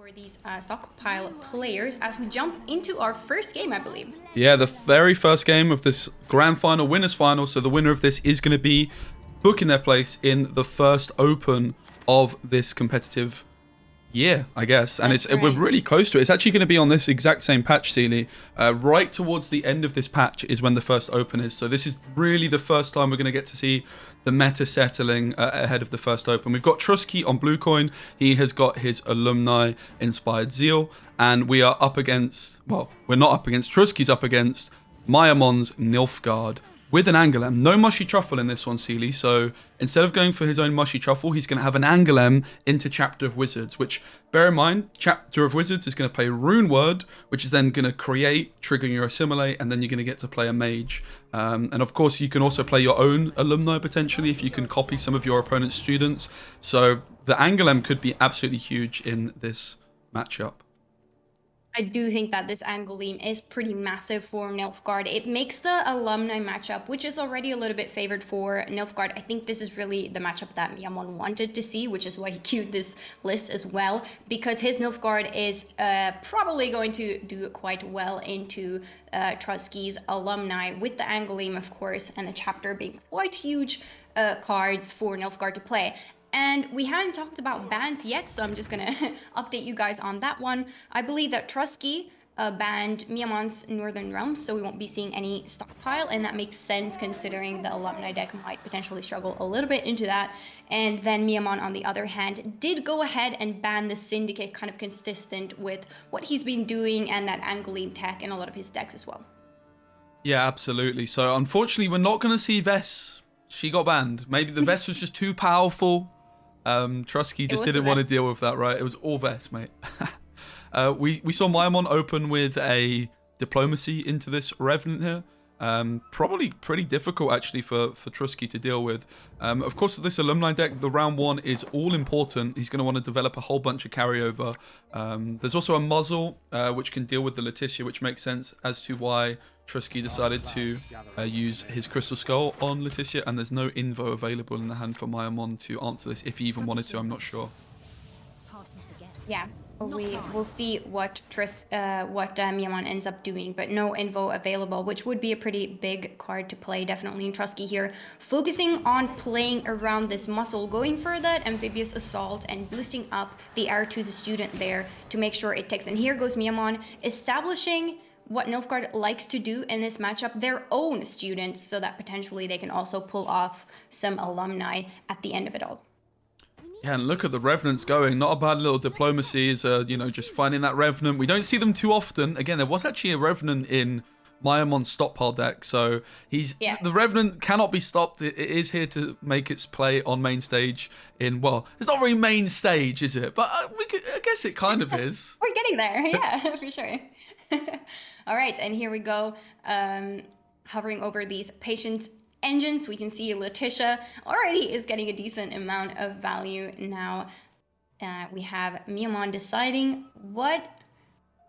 for these stockpile players as we jump into our first game, I believe. Yeah, the very first game of this grand final, winners final. So the winner of this is going to be booking their place in the first open of this competitive year, I guess. And we're really close to it. It's actually going to be on this exact same patch, Cceely. Right towards the end of this patch is when the first open is. So this is really the first time we're going to get to see the meta settling ahead of the first open. We've got Truzky on blue coin. He has got his alumni inspired zeal. And we are up against, well, we're not up against, Truzky's up against Myamon's Nilfgaard with an Anglem. No mushy truffle in this one, Cceely. So instead of going for his own mushy truffle, he's going to have an Anglem into Chapter of Wizards, which, bear in mind, Chapter of Wizards is going to play Rune Word, which is then going to create, triggering your assimilate, and then you're going to get to play a mage. And of course, you can also play your own alumni potentially if you can copy some of your opponent's students. So the Anglem could be absolutely huge in this matchup. I do think that this Anglem is pretty massive for Nilfgaard. It makes the alumni matchup, which is already a little bit favored for Nilfgaard. I think this is really the matchup that Myamon wanted to see, which is why he queued this list as well, because his Nilfgaard is probably going to do quite well into Truzky's alumni, with the Anglem, of course, and the chapter being quite huge cards for Nilfgaard to play. And we haven't talked about bans yet, so I'm just going to update you guys on that one. I believe that Truzky banned Myamon's Northern Realms, so we won't be seeing any stockpile, and that makes sense considering the alumni deck might potentially struggle a little bit into that. And then Myamon, on the other hand, did go ahead and ban the syndicate, kind of consistent with what he's been doing and that Anglem tech in a lot of his decks as well. Yeah, absolutely. So unfortunately, we're not going to see Vess. She got banned. Maybe the Vess was just too powerful. Truzky just didn't want to deal with that, right? It was all Vess, mate. We saw Myamon open with a diplomacy into this Revenant here. Probably pretty difficult, actually, for Truzky to deal with. Of course, this alumni deck, the round one is all important. He's going to want to develop a whole bunch of carryover. There's also a muzzle, which can deal with the Letitia, which makes sense as to why Truzky decided to use his Crystal Skull on Letitia, and there's no Invo available in the hand for Myamon to answer this, if he even wanted to, I'm not sure. Yeah, we will see what Myamon ends up doing, but no Invo available, which would be a pretty big card to play, definitely in Truzky here. Focusing on playing around this muscle, going for that Amphibious Assault and boosting up the R2 to the student there to make sure it ticks. And here goes Myamon, establishing what Nilfgaard likes to do in this matchup, their own students, so that potentially they can also pull off some alumni at the end of it all. Yeah, and look at the Revenants going. Not a bad little diplomacy is, just finding that Revenant. We don't see them too often. Again, there was actually a Revenant in Myamon's stockpile deck, so the Revenant cannot be stopped. It is here to make its play on main stage in, well, it's not really main stage, is it? But I guess it kind of is. We're getting there, yeah, for sure. All right, and here we go. Hovering over these patient engines, we can see Letitia already is getting a decent amount of value now. We have Myamon deciding what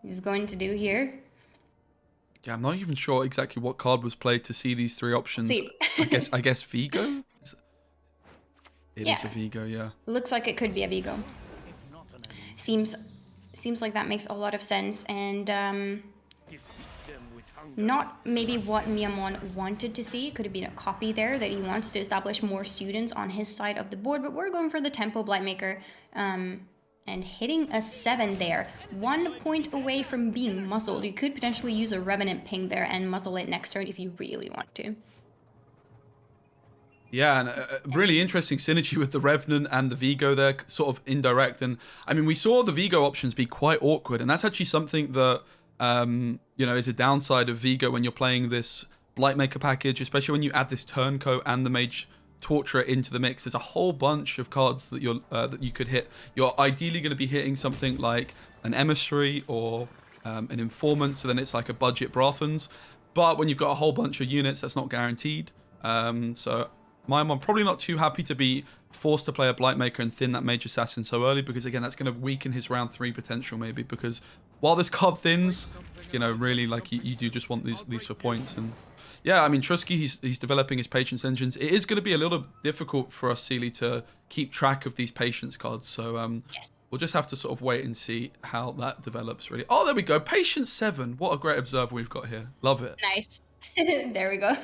he's going to do here. Yeah, I'm not even sure exactly what card was played to see these three options. I guess Vigo? It is a Vigo, yeah. Looks like it could be a Vigo. Seems like that makes a lot of sense, and not maybe what Myamon wanted to see. Could have been a copy there, that he wants to establish more students on his side of the board, but we're going for the Tempo Blightmaker, and hitting a 7 there. 1 point away from being muzzled. You could potentially use a Revenant ping there and muzzle it next turn if you really want to. Yeah, and a really interesting synergy with the Revenant and the Vigo there, sort of indirect. And I mean, we saw the Vigo options be quite awkward, and that's actually something that is a downside of Vigo when you're playing this Blightmaker package, especially when you add this Turncoat and the Mage Torturer into the mix. There's a whole bunch of cards that that you could hit. You're ideally going to be hitting something like an Emissary or an Informant, so then it's like a budget Brothans. But when you've got a whole bunch of units, that's not guaranteed. So Myamon probably not too happy to be forced to play a Blightmaker and thin that Mage Assassin so early, because again, that's going to weaken his round 3 potential maybe, because while this card thins, really, like, you do just want these for points. And yeah, I mean, Truzky, he's developing his Patience engines. It is going to be a little difficult for us, Cceely, to keep track of these Patience cards. So we'll just have to sort of wait and see how that develops, really. Oh, there we go. Patience 7. What a great observer we've got here. Love it. Nice. There we go.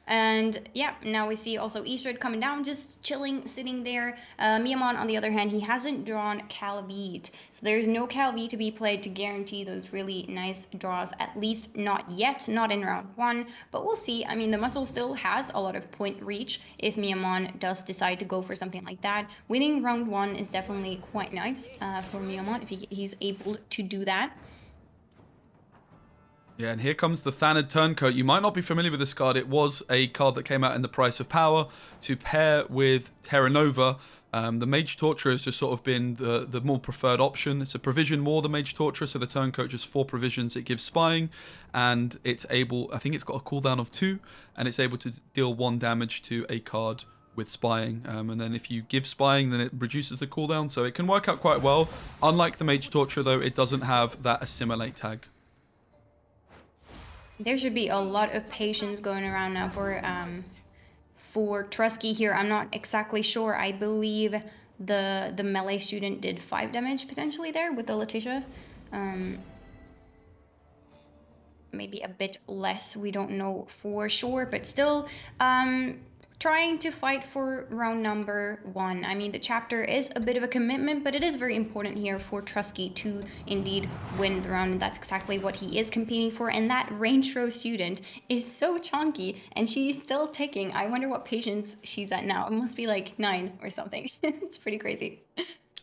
And yeah, now we see also Eastwood coming down, just chilling, sitting there. Myamon, on the other hand, he hasn't drawn Calvite. So there's no Calvite to be played to guarantee those really nice draws, at least not yet, not in round 1. But we'll see. I mean, the muscle still has a lot of point reach if Myamon does decide to go for something like that. Winning round 1 is definitely quite nice for Myamon if he's able to do that. Yeah, and here comes the Thanid Turncoat. You might not be familiar with this card. It was a card that came out in the Price of Power to pair with Terra Nova. The Mage Torturer has just sort of been the more preferred option. It's a provision more than Mage Torturer, so the Turncoat just 4 provisions. It gives Spying, and it's able, I think it's got a cooldown of 2, and it's able to deal 1 damage to a card with Spying. And then if you give Spying, then it reduces the cooldown, so it can work out quite well. Unlike the Mage Torturer, though, it doesn't have that Assimilate tag. There should be a lot of patience going around now for Truzky here. I'm not exactly sure. I believe the melee student did 5 damage potentially there with the Letitia. Maybe a bit less. We don't know for sure, but still trying to fight for round number 1. I mean, the chapter is a bit of a commitment, but it is very important here for Truzky to indeed win the round, and that's exactly what he is competing for. And that range row student is so chunky, and she's still ticking. I wonder what patience she's at now. It must be like 9 or something. It's pretty crazy.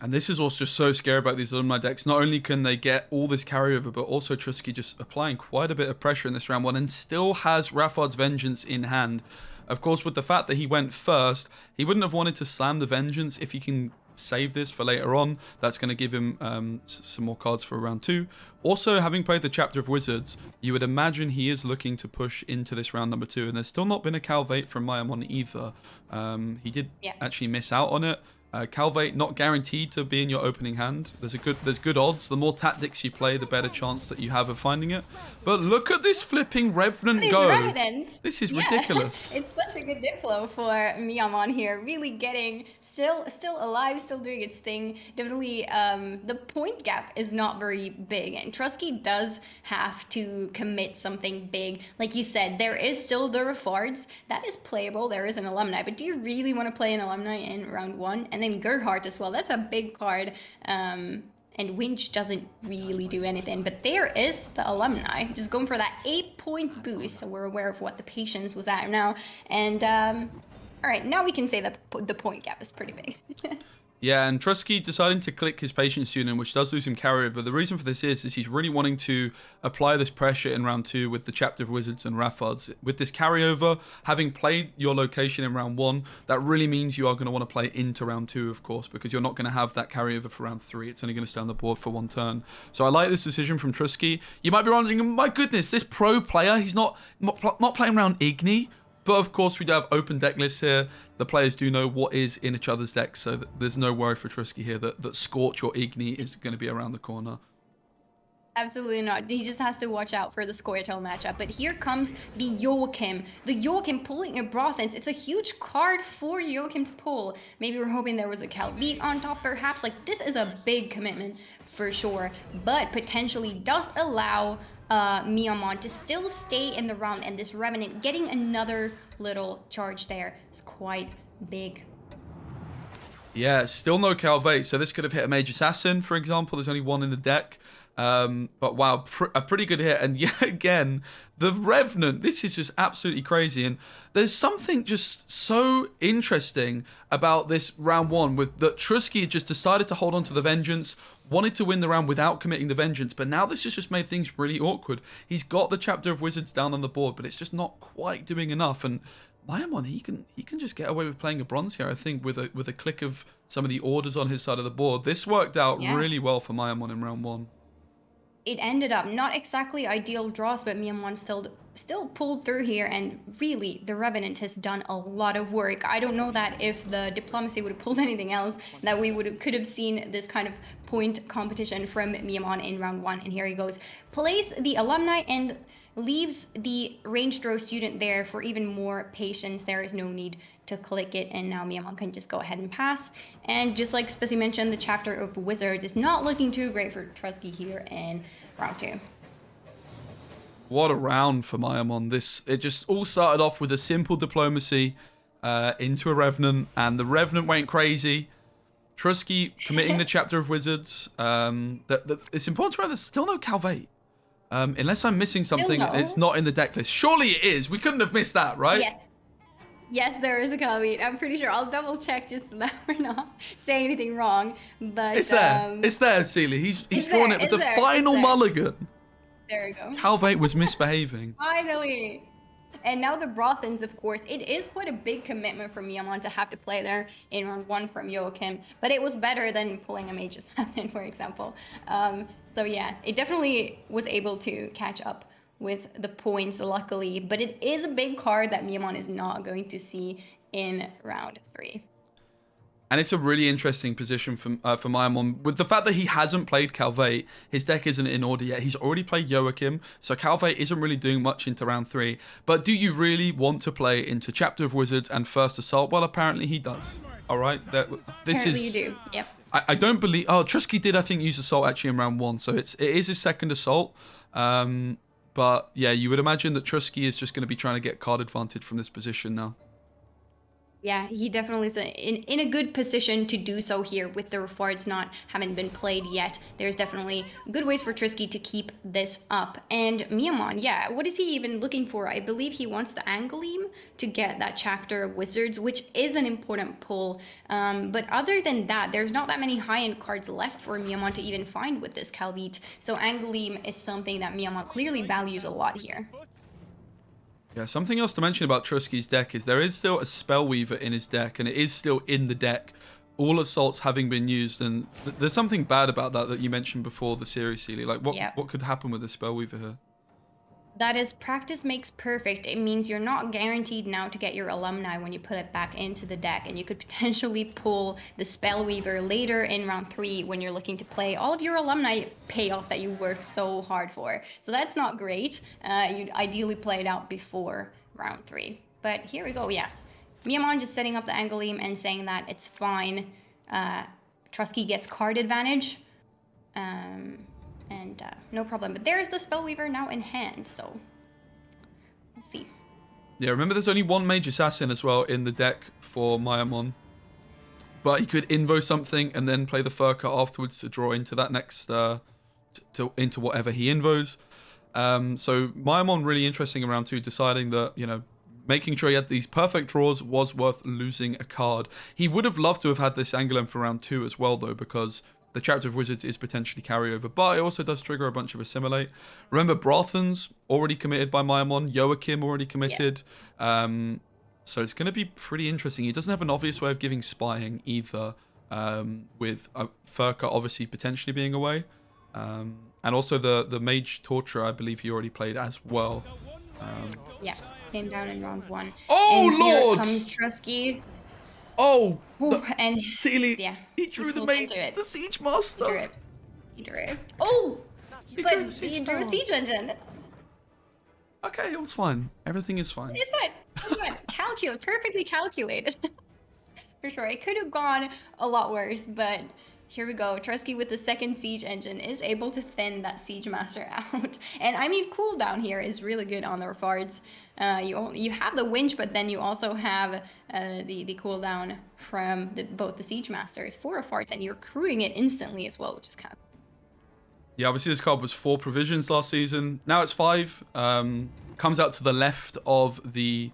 And this is what's just so scary about these alumni decks. Not only can they get all this carryover, but also Truzky just applying quite a bit of pressure in this round 1 and still has Raffard's Vengeance in hand. Of course, with the fact that he went first, he wouldn't have wanted to slam the Vengeance if he can save this for later on. That's going to give him some more cards for round 2. Also, having played the Chapter of Wizards, you would imagine he is looking to push into this round number 2, and there's still not been a Calvate from Myamon either. He did actually miss out on it. Calvate not guaranteed to be in your opening hand. There's good odds. The more tactics you play, the better chance that you have of finding it. But look at this flipping Revenant go. Revenants. This is ridiculous. It's such a good diplo for Myamon here. Really getting still alive, still doing its thing. Definitely the point gap is not very big, and Truzky does have to commit something big. Like you said, there is still the Refards. That is playable. There is an alumni, but do you really want to play an alumni in round 1? And then Gerhardt as well. That's a big card. And Winch doesn't really do anything. But there is the alumni. Just going for that 8-point boost. So we're aware of what the patience was at now. And all right, now we can say that the point gap is pretty big. Yeah, and Truzky deciding to click his Patience student, which does lose him carryover. The reason for this is he's really wanting to apply this pressure in round 2 with the Chapter of Wizards and Raffards. With this carryover, having played your location in round 1, that really means you are going to want to play into round 2, of course, because you're not going to have that carryover for round 3. It's only going to stay on the board for 1 turn. So I like this decision from Truzky. You might be wondering, my goodness, this pro player, he's not playing around Igni. But of course, we do have open deck lists here. The players do know what is in each other's decks, so there's no worry for Truzky here that Scorch or Igni is going to be around the corner. Absolutely not. He just has to watch out for the Scoia'tael matchup. But here comes the Joachim. The Joachim pulling a Brothens. It's a huge card for Joachim to pull. Maybe we're hoping there was a Calvite on top, perhaps. Like, this is a big commitment for sure, but potentially does allow Myamon to still stay in the round, and this Revenant getting another little charge there is quite big. Yeah, still no Calvate, so this could have hit a Mage Assassin, for example. There's only 1 in the deck. But wow, a pretty good hit. And yet again, the Revenant, this is just absolutely crazy. And there's something just so interesting about this round 1 with that Truzky had just decided to hold on to the Vengeance, wanted to win the round without committing the Vengeance, but now this has just made things really awkward. He's got the Chapter of Wizards down on the board, but it's just not quite doing enough. And Myamon, he can just get away with playing a bronze here, I think, with a click of some of the orders on his side of the board. This worked out really well for Myamon in round 1. It ended up not exactly ideal draws, but Myamon still pulled through here, and really the Revenant has done a lot of work. I don't know that if the Diplomacy would have pulled anything else, that we could have seen this kind of point competition from Myamon in round 1. And here he goes, plays the Alumni, and leaves the ranged row student there for even more patience. There is no need to click it, and now Myamon can just go ahead and pass. And just like Specimen mentioned, the chapter of Wizards is not looking too great for Truzky here in round 2. What a round for Myamon. It just all started off with a simple diplomacy into a Revenant, and the Revenant went crazy. Truzky committing the chapter of Wizards. It's important to remember there's still no Calvate. Unless I'm missing something, it's not in the deck list. Surely it is. We couldn't have missed that, right? Yes. Yes, there is a Calvate. I'm pretty sure. I'll double check just so that we're not saying anything wrong. But it's there. It's there, Cceely. He's drawn it with the final mulligan. There we go. Calvate was misbehaving. Finally. And now the Brothans, of course. It is quite a big commitment for Myamon to have to play there in round 1 from Joachim. But it was better than pulling a Mage Assassin, for example. So yeah, it definitely was able to catch up with the points, luckily. But it is a big card that Myamon is not going to see in round 3. And it's a really interesting position for Myamon. With the fact that he hasn't played Calvate, his deck isn't in order yet. He's already played Joachim, so Calvate isn't really doing much into round 3. But do you really want to play into Chapter of Wizards and First Assault? Well, apparently he does. All right, apparently you do. Yep. I don't believe. Oh, Truzky did, I think, use Assault actually in round 1, so it is his second Assault. But yeah, you would imagine that Truzky is just going to be trying to get card advantage from this position now. Yeah, he definitely is in a good position to do so here with the Refords not having been played yet. There's definitely good ways for Truzky to keep this up. And Myamon, yeah, what is he even looking for? I believe he wants the Angoleem to get that chapter of Wizards, which is an important pull. But other than that, there's not that many high-end cards left for Myamon to even find with this Calvate. So Angoleem is something that Myamon clearly values a lot here. Yeah, something else to mention about Truzky's deck is there is still a Spellweaver in his deck, and it is still in the deck, all assaults having been used. And there's something bad about that you mentioned before the series, Cceely. Like, what could happen with the Spellweaver here? That is, practice makes perfect. It means you're not guaranteed now to get your alumni when you put it back into the deck, and you could potentially pull the Spellweaver later in round 3 when you're looking to play all of your alumni payoff that you worked so hard for. So that's not great. You'd ideally play it out before round 3. But here we go, yeah. Myamon just setting up the Angoleem and saying that it's fine. Truzky gets card advantage. And no problem. But there's the Spellweaver now in hand, so we'll see. Yeah, remember there's only one Mage Assassin as well in the deck for Myamon. But he could invo something and then play the Furka afterwards to draw into that next, into whatever he invos. So Myamon really interesting in round 2, deciding that, you know, making sure he had these perfect draws was worth losing a card. He would have loved to have had this Angoleem for round 2 as well, though, because the Chapter of Wizards is potentially carryover, but it also does trigger a bunch of Assimilate. Remember, Brothan's already committed by Myamon, Joachim already committed. Yeah. So it's going to be pretty interesting. He doesn't have an obvious way of giving Spying either, with Furka obviously potentially being away. And also the Mage Torturer, I believe he already played as well. Yeah, came down in round 1. Oh, and Lord! Here comes Truzky. Oh, and Cceely, yeah, he drew the Siege Master. He drew it. Oh, but he drew a Siege Engine. Okay, it was fine. Everything is fine. It's fine. It's fine. Perfectly calculated. For sure. It could have gone a lot worse, but here we go. Truzky with the second Siege Engine is able to thin that Siege Master out. And I mean, cooldown here is really good on the Refards. You have the Winch, but then you also have the cooldown from both the Siege Masters for Refards, and you're crewing it instantly as well, which is kind of cool. Yeah, obviously this card was 4 provisions last season. Now it's 5. Comes out to the left of the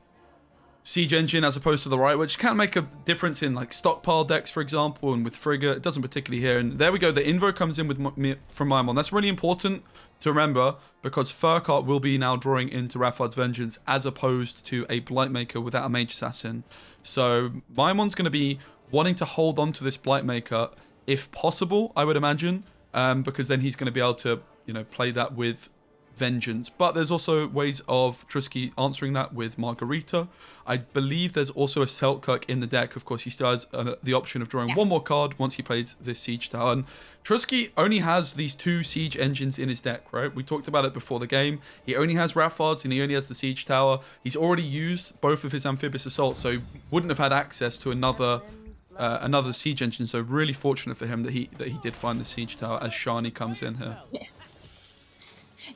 Siege Engine as opposed to the right, which can make a difference in like stockpile decks, for example, and with Frigga. It doesn't particularly here. And there we go. The Invo comes in from Myamon. That's really important to remember because Furka will be now drawing into Rathard's Vengeance as opposed to a Blightmaker without a Mage Assassin. So Myamon's going to be wanting to hold on to this Blightmaker if possible, I would imagine, because then he's going to be able to, you know, play that with vengeance. But there's also ways of Truzky answering that with Margarita. I believe there's also a Selkirk in the deck. Of course, he still has the option of drawing one more card once he plays this Siege Tower. And Truzky only has these 2 Siege Engines in his deck, right? We talked about it before the game. He only has Raffards and he only has the Siege Tower. He's already used both of his Amphibious Assaults, so wouldn't have had access to another Siege Engine. So really fortunate for him that he did find the Siege Tower as Shani comes in here. Yeah.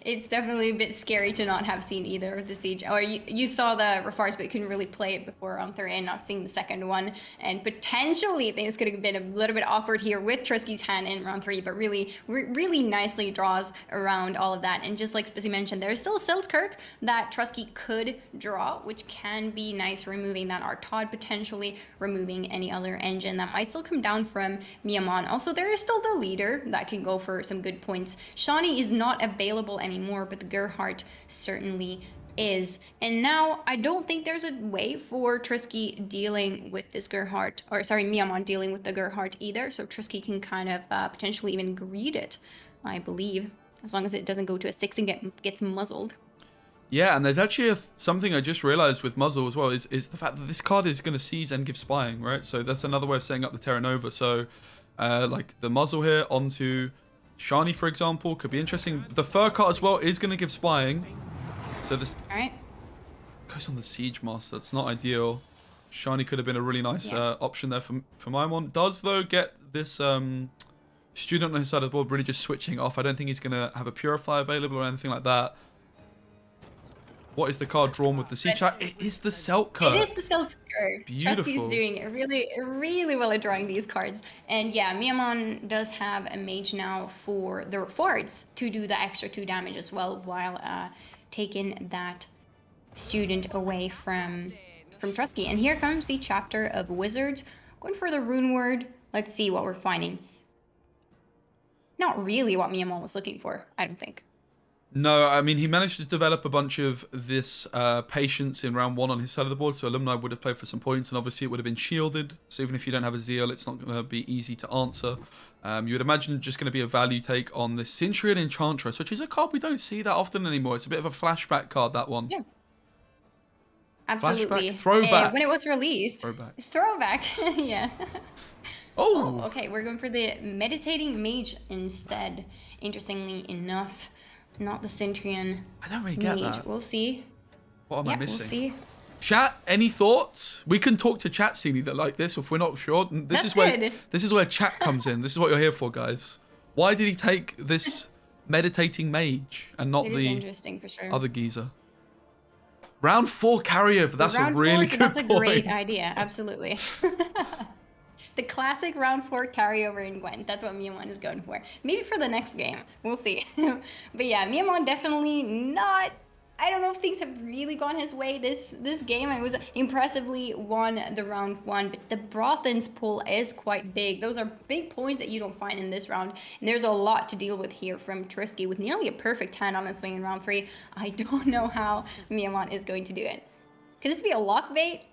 It's definitely a bit scary to not have seen either of the Siege. Or you saw the Raffards, but you couldn't really play it before round 3 and not seeing the second one. And potentially things could have been a little bit awkward here with Truzky's hand in round 3, but really nicely draws around all of that. And just like Specimen mentioned, there's still a Selkirk that Truzky could draw, which can be nice, removing that Artod, potentially removing any other engine that might still come down from Myamon. Also, there is still the leader that can go for some good points. Shani is not available anymore, but the Gerhardt certainly is. And now I don't think there's a way for Truzky dealing with this Gerhardt, or sorry, Myamon dealing with the Gerhardt either. So Truzky can kind of potentially even greed it, I believe, as long as it doesn't go to a 6 and gets muzzled. Yeah, and there's actually something I just realized with Muzzle as well, is the fact that this card is going to seize and give spying, right? So that's another way of setting up the Terra Nova. So like the Muzzle here onto Shani, for example, could be interesting. The Fur card as well is going to give spying. So this goes on the Siege Master. That's not ideal. Shani could have been a really nice option there for Myamon. Does, though, get this student on his side of the board really just switching off. I don't think he's going to have a Purify available or anything like that. What is the card drawn with the Siege? It is the Selkirk. It is the Selkirk. Beautiful. Truzky's doing really well at drawing these cards. And yeah, Myamon does have a mage now for the Raffards to do the extra 2 damage as well, while taking that student away from Truzky. And here comes the chapter of Wizards. Going for the rune word. Let's see what we're finding. Not really what Myamon was looking for, I don't think. No, I mean, he managed to develop a bunch of this patience in round 1 on his side of the board, so Alumni would have played for some points, and obviously it would have been shielded, so even if you don't have a Zeal, it's not going to be easy to answer. You would imagine just going to be a value take on the Centurion Enchantress, which is a card we don't see that often anymore. It's a bit of a flashback card, that one. Yeah. Absolutely. Flashback, throwback. When it was released. Throwback. Yeah. Oh, okay, we're going for the Meditating Mage instead, interestingly enough. Not the Centurion. I don't really get mage. that. We'll see. What am I missing? We'll see. Chat, any thoughts? We can talk to chat, Cceely, that like this if we're not sure. This is where chat comes in. This is what you're here for, guys. Why did he take this Meditating Mage and not the interesting for sure. other geezer? Round 4 carryover. That's a really good point. That's a great idea. Absolutely. The classic round 4 carryover in Gwent. That's what Myamon is going for. Maybe for the next game. We'll see. But yeah, Myamon definitely not... I don't know if things have really gone his way this game. It was impressively won the round 1, but the Brothen's pull is quite big. Those are big points that you don't find in this round. And there's a lot to deal with here from Truzky with nearly a perfect hand, honestly, in round 3. I don't know how Myamon is going to do it. Could this be a lock bait?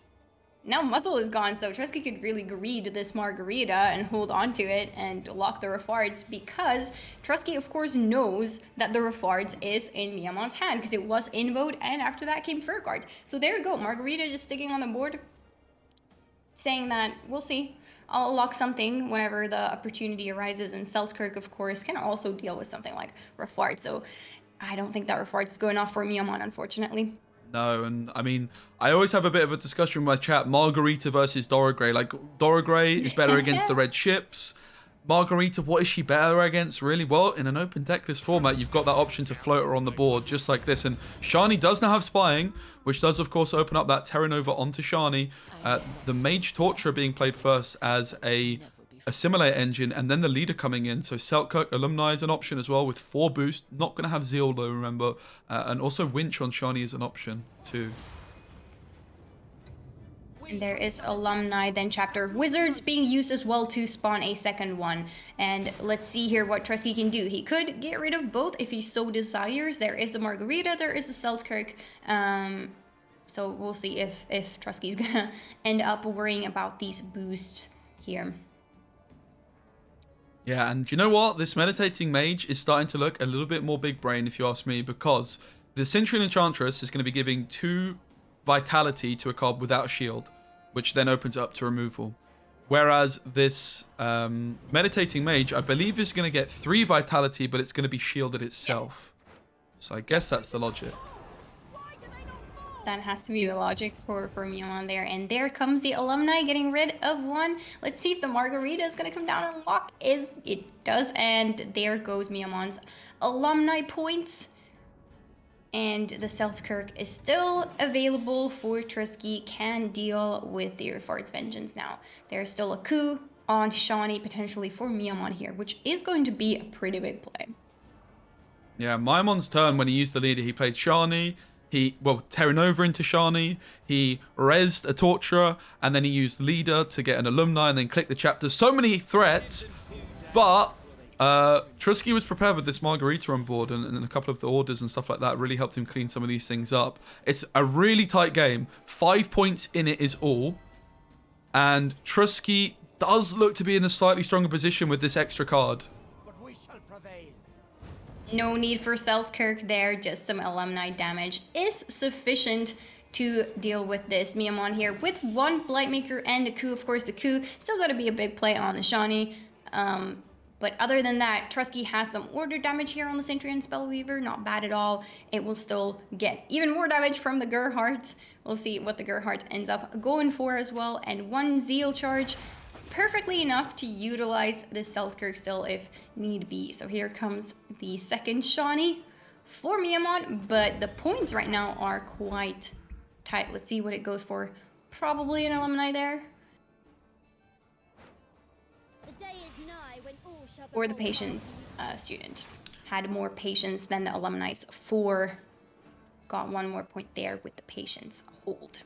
Now Muzzle is gone, so Truzky could really greed this Margarita and hold on to it and lock the Raffards, because Truzky, of course, knows that the Raffards is in Myamon's hand because it was invoed, and after that came Furguard. So there we go. Margarita just sticking on the board, saying that we'll see. I'll lock something whenever the opportunity arises, and Selkirk, of course, can also deal with something like Raffard. So I don't think that Raffards is going off for Myamon, unfortunately. No, and I mean, I always have a bit of a discussion with my chat. Margarita versus Dora Grey. Like, Dora Grey is better against the red ships. Margarita, what is she better against, really? Well, in an open decklist format, you've got that option to float her on the board, just like this. And Shani does now have Spying, which does, of course, open up that Terra Nova onto Shani. The Mage Torturer being played first as a Assimilate engine, and then the leader coming in. So Selkirk Alumni is an option as well with 4 boost. Not going to have Zeal though, remember. And also Winch on Shani is an option too. And there is Alumni, then Chapter of Wizards being used as well to spawn a second one. And let's see here what Truzky can do. He could get rid of both if he so desires. There is a Margarita, there is a Selkirk. So we'll see if Truzky's gonna end up worrying about these boosts here. Yeah, and you know what? This Meditating Mage is starting to look a little bit more big brain, if you ask me, because the Centurion Enchantress is going to be giving 2 Vitality to a card without a shield, which then opens up to removal. Whereas this Meditating Mage, I believe, is going to get 3 Vitality, but it's going to be shielded itself. So I guess that's the logic. That has to be the logic for Myamon there. And there comes the alumni getting rid of 1. Let's see if the Margarita is going to come down and lock. It does. And there goes Myamon's alumni points. And the Selkirk is still available for Truzky. Can deal with the Fart's Vengeance now. There's still a coup on Shawnee potentially for Myamon here, which is going to be a pretty big play. Yeah, Myamon's turn when he used the leader, he played Shawnee. Tearing over into Shawnee, he rezzed a Torturer, and then he used Leader to get an Alumni, and then clicked the chapter. So many threats, but Truzky was prepared with this Margarita on board, and a couple of the orders and stuff like that really helped him clean some of these things up. It's a really tight game. 5 points in it is all, and Truzky does look to be in a slightly stronger position with this extra card. No need for Selkirk there, just some alumni damage is sufficient to deal with this. Myamon here with 1 Blightmaker and a coup. Of course, the coup still got to be a big play on the Shawnee. But other than that, Truzky has some order damage here on the Centurion Spellweaver. Not bad at all. It will still get even more damage from the Gerhardt. We'll see what the Gerhardt ends up going for as well. And 1 Zeal charge. Perfectly enough to utilize the Selkirk still if need be. So here comes the second Shawnee for Myamon, but the points right now are quite tight. Let's see what it goes for. Probably an alumni there. Or the patience student. Had more patience than the alumni for. Got 1 more point there with the patience hold.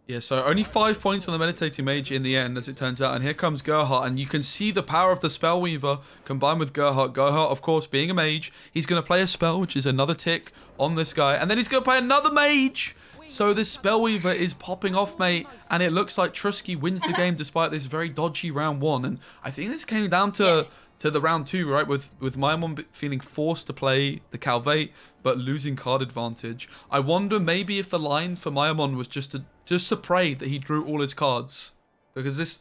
Yeah, so only 5 points on the Meditating Mage in the end, as it turns out. And here comes Gerhardt, and you can see the power of the Spellweaver combined with Gerhardt. Gerhardt, of course, being a mage, he's going to play a spell, which is another tick on this guy. And then he's going to play another mage! So this Spellweaver is popping off, mate. And it looks like Truzky wins the game despite this very dodgy round 1. And I think this came down to the round 2, right? With Myamon feeling forced to play the Calvate, but losing card advantage. I wonder maybe if the line for Myamon was just to pray that he drew all his cards, because this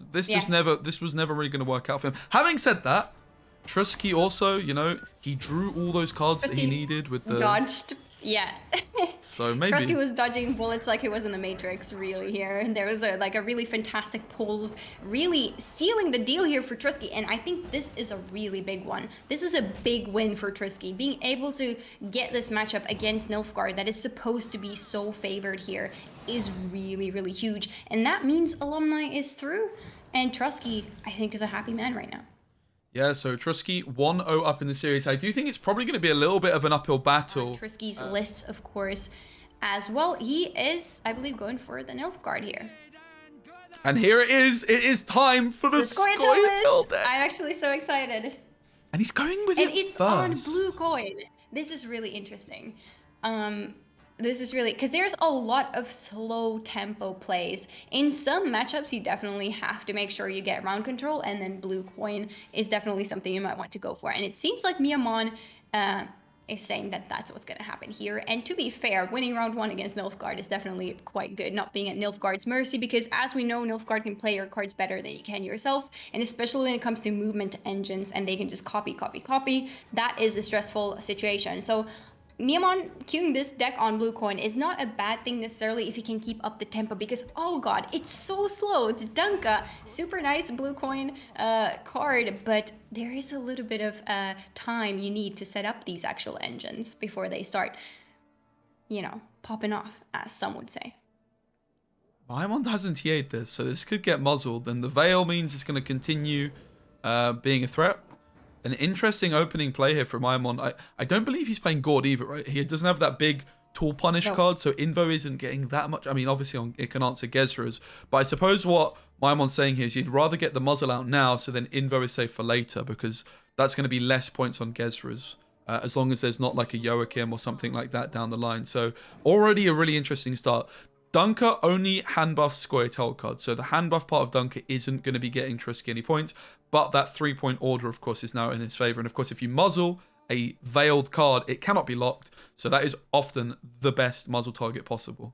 was never really going to work out for him. Having said that, Truzky also, you know, he drew all those cards that he needed with the dodged. Yeah. So maybe Truzky was dodging bullets like it was in the Matrix, really, here. There was a really fantastic pulls, really sealing the deal here for Truzky, and I think this is a really big one. This is a big win for Truzky, being able to get this matchup against Nilfgaard that is supposed to be so favored here is really, really huge, and that means alumni is through, and Truzky, I think, is a happy man right now. Yeah, so Truzky 1-0 up in the series. I do think it's probably going to be a little bit of an uphill battle. Truzky's list, of course, as well. He is, I believe, going for the Nilfgaard here. And here it is. It is time for the Scoia'tael deck. I'm actually so excited. And he's going with it it's first. On blue coin. This is really interesting. This is really, because there's a lot of slow tempo plays. In some matchups, you definitely have to make sure you get round control, and then blue coin is definitely something you might want to go for. And it seems like Myamon is saying that that's what's going to happen here. And to be fair, winning round 1 against Nilfgaard is definitely quite good, not being at Nilfgaard's mercy, because as we know, Nilfgaard can play your cards better than you can yourself, and especially when it comes to movement engines, and they can just copy. That is a stressful situation. So Myamon queuing this deck on blue coin is not a bad thing necessarily if you can keep up the tempo, because oh god, it's so slow. Dunka, super nice blue coin card, but there is a little bit of time you need to set up these actual engines before they start, you know, popping off, as some would say. Myamon hasn't TA'd this, so this could get muzzled, and the Veil means it's going to continue being a threat. An interesting opening play here from Myamon. I don't believe he's playing Gord either, right? He doesn't have that big Tool Punish card, so Invo isn't getting that much. I mean, obviously it can answer Gezra's, but I suppose what Myamon's saying here is you'd rather get the muzzle out now, so then Invo is safe for later, because that's going to be less points on Gezra's, as long as there's not like a Joachim or something like that down the line. So already a really interesting start. Dunker only hand buffs Scoia'tael cards, so the hand buff part of Dunker isn't going to be getting Truzky any points, but that 3-point order, of course, is now in his favor. And of course, if you muzzle a veiled card, it cannot be locked. So that is often the best muzzle target possible.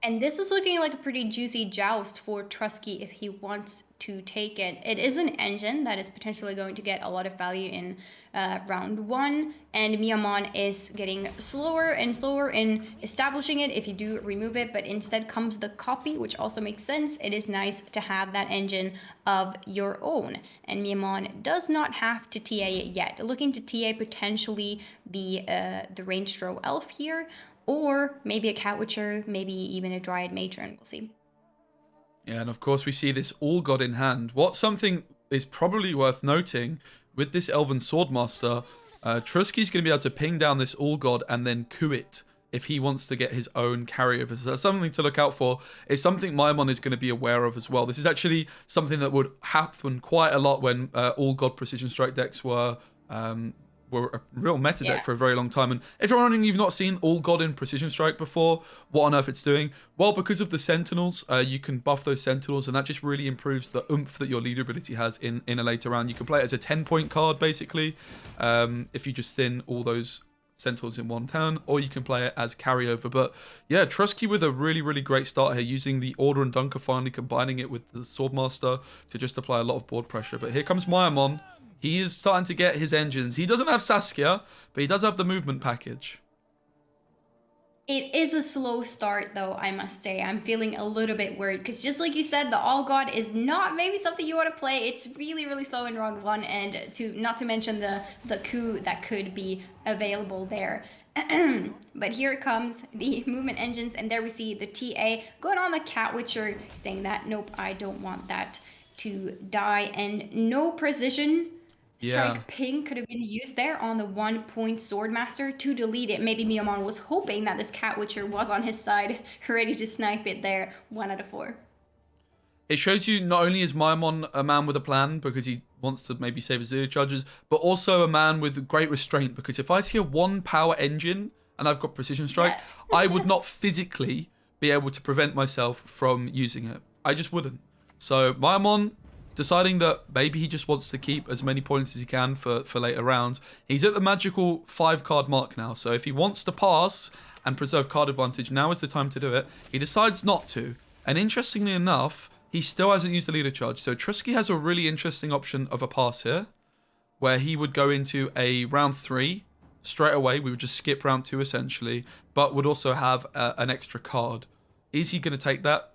And this is looking like a pretty juicy joust for Truzky if he wants to take it. It is an engine that is potentially going to get a lot of value in round 1, and Myamon is getting slower and slower in establishing it if you do remove it, but instead comes the copy, which also makes sense. It is nice to have that engine of your own, and Myamon does not have to TA it yet. Looking to TA potentially the ranged throw elf here, or maybe a Cat Witcher, maybe even a Dryad Matron. We'll see. Yeah, and of course we see this All God in hand. What's something is probably worth noting with this Elven Swordmaster, Truzky's going to be able to ping down this All God and then coup it if he wants to get his own carryovers. So that's something to look out for. It's something Myamon is going to be aware of as well. This is actually something that would happen quite a lot when All God Precision Strike decks were a real meta deck for a very long time. And if you're wondering, you've not seen All God in Precision Strike before, what on earth it's doing? Well, because of the Sentinels, you can buff those Sentinels, and that just really improves the oomph that your leader ability has in a later round. You can play it as a 10-point card, basically, if you just thin all those Sentinels in one turn, or you can play it as carryover. But yeah, Truzky with a really, really great start here, using the Order and Dunker, finally combining it with the Swordmaster to just apply a lot of board pressure. But here comes Myamon. He is starting to get his engines. He doesn't have Saskia, but he does have the movement package. It is a slow start, though, I must say. I'm feeling a little bit worried, because just like you said, the All God is not maybe something you want to play. It's really, really slow in round 1, and not to mention the coup that could be available there. But here it comes, the movement engines, and there we see the TA going on the Cat Witcher, saying that, nope, I don't want that to die, and no precision strike ping could have been used there on the 1-point Swordmaster to delete it. Maybe Myamon was hoping that this Cat Witcher was on his side, ready to snipe it there. 1 out of 4. It shows you not only is Myamon a man with a plan because he wants to maybe save his zero charges, but also a man with great restraint, because if I see a 1-power engine and I've got Precision Strike, I would not physically be able to prevent myself from using it. I just wouldn't. So Myamon deciding that maybe he just wants to keep as many points as he can for later rounds. He's at the magical 5-card mark now, so if he wants to pass and preserve card advantage, now is the time to do it. He decides not to, and interestingly enough, he still hasn't used the leader charge. So Truzky has a really interesting option of a pass here, where he would go into a round 3 straight away. We would just skip round 2 essentially, but would also have an extra card. Is he going to take that?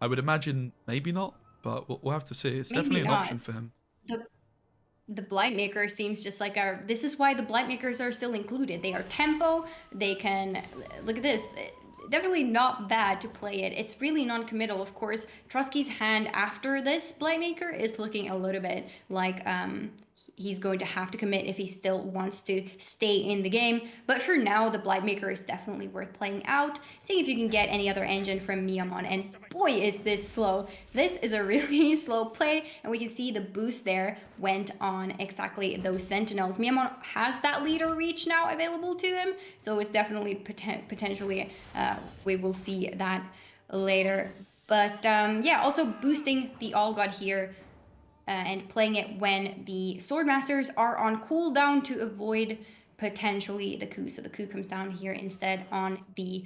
I would imagine maybe not, but we'll have to see. It's maybe definitely an option for him. The Blightmaker seems just like this is why the Blightmakers are still included. They are tempo. They can, look at this. Definitely not bad to play it. It's really non-committal. Of course, Truzky's hand after this Blightmaker is looking a little bit like he's going to have to commit if he still wants to stay in the game. But for now, the Blightmaker is definitely worth playing out. See if you can get any other engine from Myamon. And boy, is this slow. This is a really slow play. And we can see the boost there went on exactly those Sentinels. Myamon has that leader reach now available to him. So it's definitely potentially, we will see that later. But yeah, also boosting the All God here. And playing it when the Swordmasters are on cooldown to avoid potentially the coup. So the coup comes down here instead on the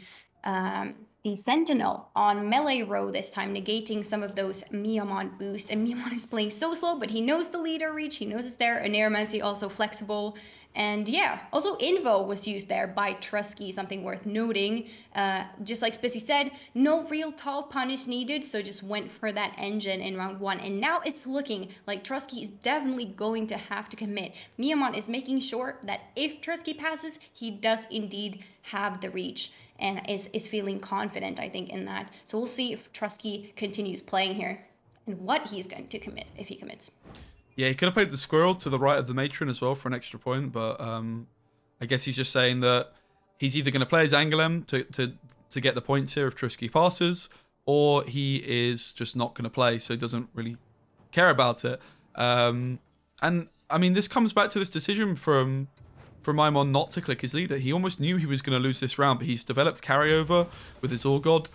Sentinel on melee row this time, negating some of those Myamon boosts. And Myamon is playing so slow, but he knows the leader reach, he knows it's there. Aneromancy also flexible. And yeah, also Invo was used there by Truzky, something worth noting. Just like Spissy said, no real tall punish needed, so just went for that engine in round 1. And now it's looking like Truzky is definitely going to have to commit. Myamon is making sure that if Truzky passes, he does indeed have the reach and is feeling confident, I think, in that. So we'll see if Truzky continues playing here and what he's going to commit if he commits. Yeah, he could have played the squirrel to the right of the matron as well for an extra point, but I guess he's just saying that he's either going to play his Angoulême to get the points here if Truzky passes, or he is just not going to play, so he doesn't really care about it. And I mean, this comes back to this decision from Myamon not to click his leader. He almost knew he was going to lose this round, but he's developed carryover with his All God.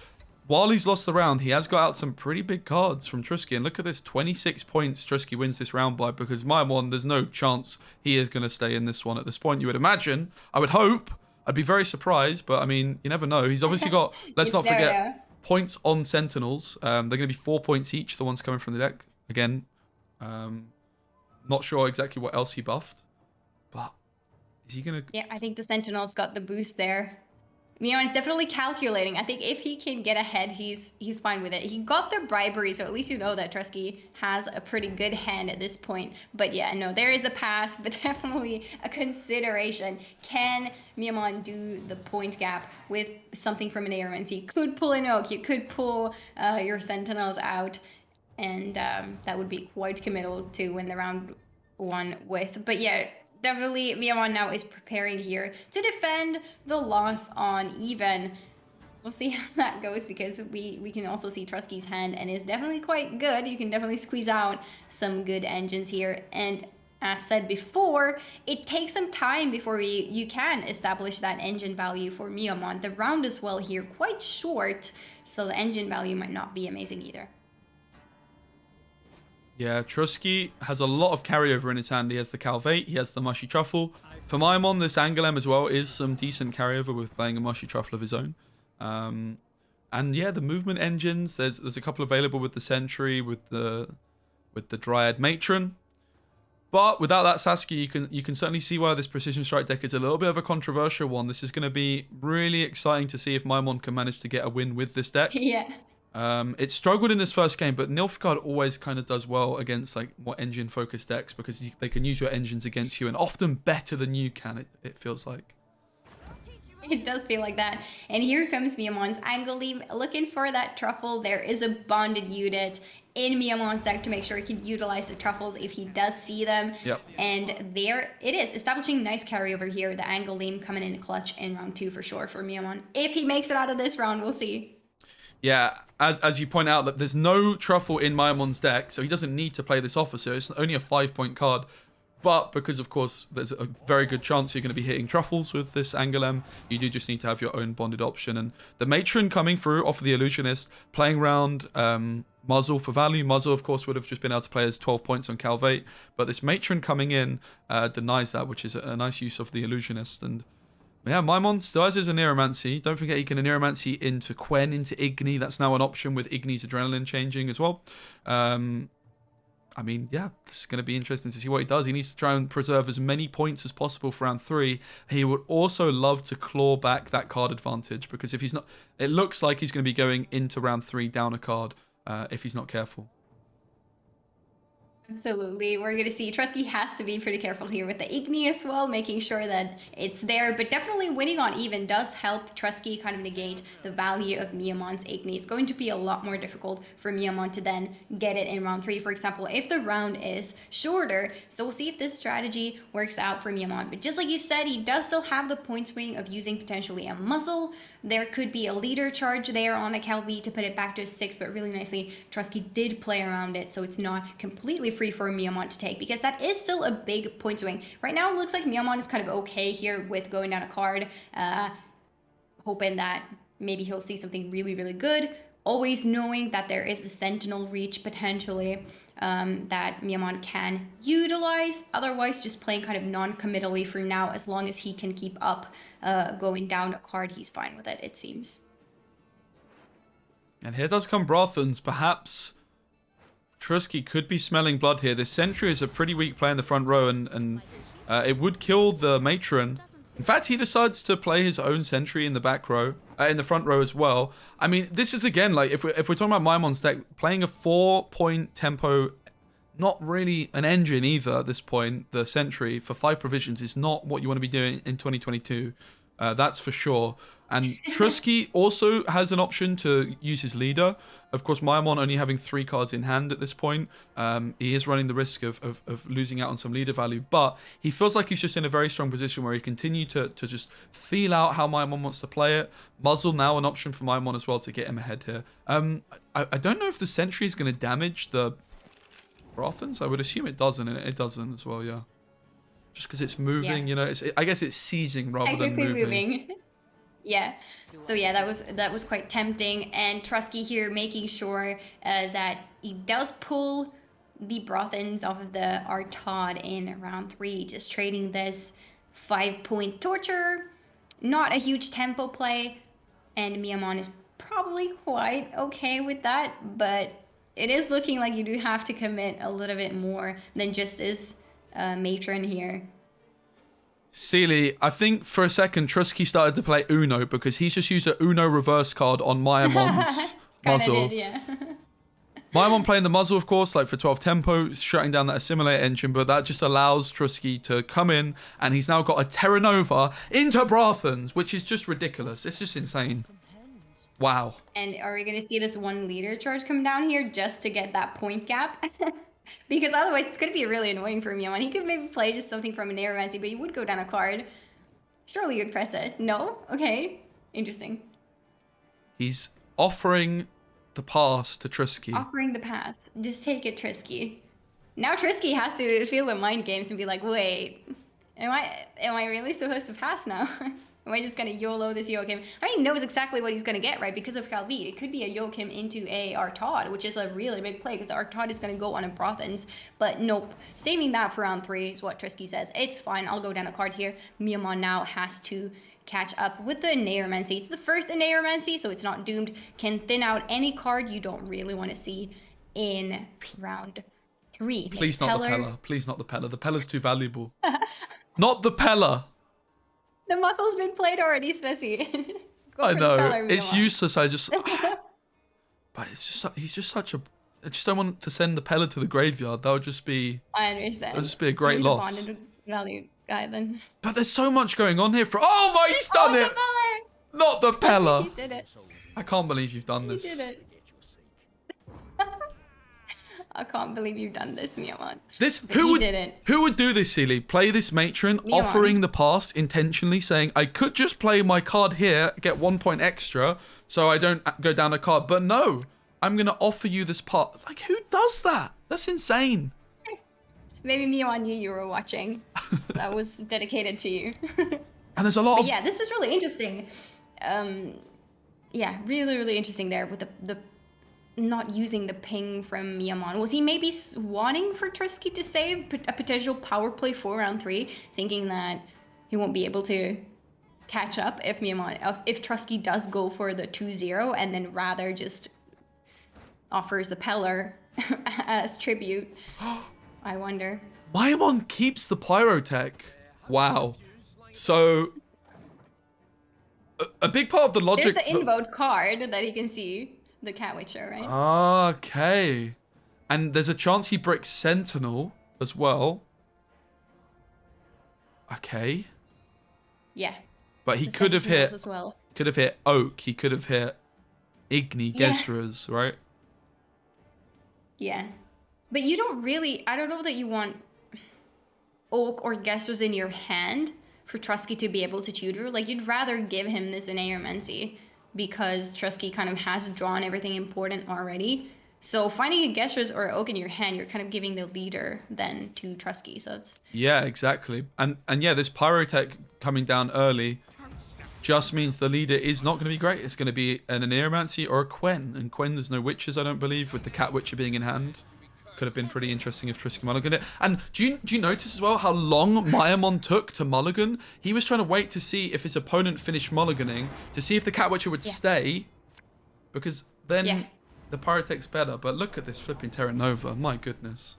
while he's lost the round, he has got out some pretty big cards from Truzky. And look at this, 26 points Truzky wins this round by, because Myamon, there's no chance he is going to stay in this one at this point, you would imagine. I would hope. I'd be very surprised, but I mean, you never know. He's obviously got, let's not forget, points on Sentinels. They're going to be 4 points each, the ones coming from the deck. Again, not sure exactly what else he buffed, but is he going to... Yeah, I think the Sentinels got the boost there. Myamon is definitely calculating. I think if he can get ahead, he's fine with it. He got the bribery, so at least you know that Truzky has a pretty good hand at this point. But yeah, no, there is the pass, but definitely a consideration. Can Myamon do the point gap with something from an Aeromancy? You could pull an Oak, you could pull your Sentinels out, and that would be quite committal to win the round one with. But yeah, definitely Myamon now is preparing here to defend the loss on even. We'll see how that goes, because we can also see Truzky's hand and is definitely quite good. You can definitely squeeze out some good engines here. And as said before, it takes some time before you can establish that engine value for Myamon. The round as well here quite short, so the engine value might not be amazing either. Yeah, Truzky has a lot of carryover in his hand. He has the Calvate, he has the Mushy Truffle. For Myamon, this Angoulême as well is some decent carryover with playing a Mushy Truffle of his own. And yeah, the movement engines, there's a couple available with the Sentry, with the Dryad Matron. But without that Sasuke, you can certainly see why this Precision Strike deck is a little bit of a controversial one. This is going to be really exciting to see if Myamon can manage to get a win with this deck. Yeah. It struggled in this first game, but Nilfgaard always kind of does well against like more engine-focused decks, because they can use your engines against you, and often better than you can, it feels like. It does feel like that. And here comes Myamon's Angoulême, looking for that truffle. There is a bonded unit in Myamon's deck to make sure he can utilize the truffles if he does see them. Yep. And there it is, establishing nice carryover here. The Angoulême coming in clutch in round 2 for sure for Myamon. If he makes it out of this round, we'll see. Yeah, as you point out, that there's no truffle in Myamon's deck, so he doesn't need to play this officer. It's only a 5-point card. But because, of course, there's a very good chance you're going to be hitting truffles with this Angoulême, you do just need to have your own bonded option. And the Matron coming through off of the Illusionist, playing around Muzzle for value. Muzzle, of course, would have just been able to play as 12 points on Calvate. But this Matron coming in denies that, which is a nice use of the Illusionist. And yeah, Myamon still has his Aneromancy. Don't forget he can Aneromancy into Quen, into Igni. That's now an option with Igni's Adrenaline changing as well. I mean, yeah, this is going to be interesting to see what he does. He needs to try and preserve as many points as possible for round 3. He would also love to claw back that card advantage, because if he's not, it looks like he's going to be going into round 3 down a card if he's not careful. Absolutely. We're going to see Truzky has to be pretty careful here with the Igni as well, making sure that it's there. But definitely winning on even does help Truzky kind of negate the value of Myamon's Igni. It's going to be a lot more difficult for Myamon to then get it in round 3, for example, if the round is shorter. So we'll see if this strategy works out for Myamon. But just like you said, he does still have the point swing of using potentially a muzzle. There could be a leader charge there on the Calvi to put it back to a 6, but really nicely, Truzky did play around it, so it's not completely free for Myamon to take, because that is still a big point swing. Right now, it looks like Myamon is kind of okay here with going down a card, hoping that maybe he'll see something really, really good, always knowing that there is the Sentinel reach potentially that Myamon can utilize. Otherwise, just playing kind of non-committally for now. As long as he can keep up going down a card, he's fine with it, it seems. And here does come Brothans. Perhaps Truzky could be smelling blood here. This Sentry is a pretty weak play in the front row, and it would kill the Matron. In fact, he decides to play his own Sentry in the back row, in the front row as well. I mean, this is, again, like, if we're talking about Myamon's deck, playing a 4-point tempo, not really an engine either at this point, the Sentry, for 5 provisions is not what you want to be doing in 2022. That's for sure. And Truzky also has an option to use his leader. Of course, Myamon only having 3 cards in hand at this point. He is running the risk of losing out on some leader value. But he feels like he's just in a very strong position where he can continue to just feel out how Myamon wants to play it. Muzzle now an option for Myamon as well to get him ahead here. I don't know if the Sentry is going to damage the Brothans. I would assume it doesn't, and it doesn't as well, yeah. Just because it's moving, you know. I guess it's seizing rather than moving. Yeah. So yeah, that was quite tempting, and Truzky here making sure that he does pull the Brothans off of the Artod in round 3, just trading this 5-point torture. Not a huge tempo play, and Myamon is probably quite okay with that, but it is looking like you do have to commit a little bit more than just this matron here. Cceely, I think for a second Truzky started to play Uno because he's just used a Uno reverse card on Myamon's muzzle. Did, yeah. Myamon playing the muzzle, of course, like for 12 tempo, shutting down that assimilator engine, but that just allows Truzky to come in, and he's now got a Terra Nova into Brathans, which is just ridiculous. It's just insane. Wow. And are we going to see this 1 leader charge come down here just to get that point gap? Because otherwise it's going to be really annoying for Myamon. He could maybe play just something from an Aeromancy, but he would go down a card. Surely you'd press it. No? Okay. Interesting. He's offering the pass to Truzky. Offering the pass. Just take it, Truzky. Now Truzky has to feel the mind games and be like, wait, am I really supposed to pass now? Am I just going to YOLO this Joachim? I mean, he knows exactly what he's going to get, right? Because of Khalid. It could be a Joachim into a Artod, which is a really big play because Artod is going to go on a Brothans. But nope. Saving that for round 3 is what Truzky says. It's fine. I'll go down a card here. Myamon now has to catch up with the Necromancy. It's the first in Necromancy, so it's not doomed. Can thin out any card you don't really want to see in round 3. Please not the Pella. Please not the Pella. The Pella's too valuable. Not the Pella. The muscle's been played already, Speci. I know. It's useless. I just... But it's just... He's just such a... I just don't want to send the Pella to the graveyard. That would just be... I understand. That would just be a great loss. Bonded value guy, then. But there's so much going on here for... Oh my, he's done it! Not the Pella! He did it. I can't believe you've done this. He did it. I can't believe you've done this, Myamon. Who would do this, Cceely? Play this matron, Myamon. offering the pass intentionally, saying, I could just play my card here, get 1 point extra, so I don't go down a card. But no, I'm going to offer you this part. Like, who does that? That's insane. Maybe Myamon knew you were watching. That was dedicated to you. And there's a lot of... Yeah, this is really interesting. Yeah, really, really interesting there with the not using the ping from Myamon. Was he maybe wanting for Truzky to save a potential power play for round 3, thinking that he won't be able to catch up if if Truzky does go for the 2-0 and then rather just offers the Peller as tribute? I wonder. Myamon keeps the Pyrotech. Wow. So a big part of the logic... There's the invoke card that he can see. The Cat Witcher, right? Okay. And there's a chance he breaks Sentinel as well. Okay. Yeah. But he could have hit... as well. Could have hit Oak. He could have hit Igni, Gezras, right? Yeah. But you don't really... I don't know that you want Oak or Gezras in your hand for Truzky to be able to tutor. Like, you'd rather give him this in Aeromancy, because Truzky kind of has drawn everything important already. So finding a Gezras or Oak in your hand, you're kind of giving the leader then to Truzky. So it's... Yeah, exactly. And yeah, this Pyrotech coming down early just means the leader is not going to be great. It's going to be an Aeromancy or a Quen. And Quen, there's no Witches, I don't believe, with the Cat Witcher being in hand. Could have been pretty interesting if Truzky mulliganed it. And do you notice as well how long Myamon took to mulligan? He was trying to wait to see if his opponent finished mulliganing, to see if the Cat Witcher would stay, because then the Pyrotech's better. But look at this flipping Terra Nova. My goodness.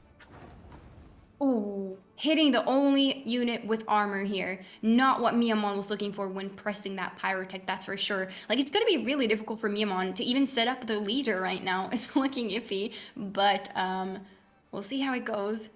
Ooh, hitting the only unit with armor here. Not what Myamon was looking for when pressing that Pyrotech, that's for sure. Like, it's going to be really difficult for Myamon to even set up the leader right now. It's looking iffy, but we'll see how it goes.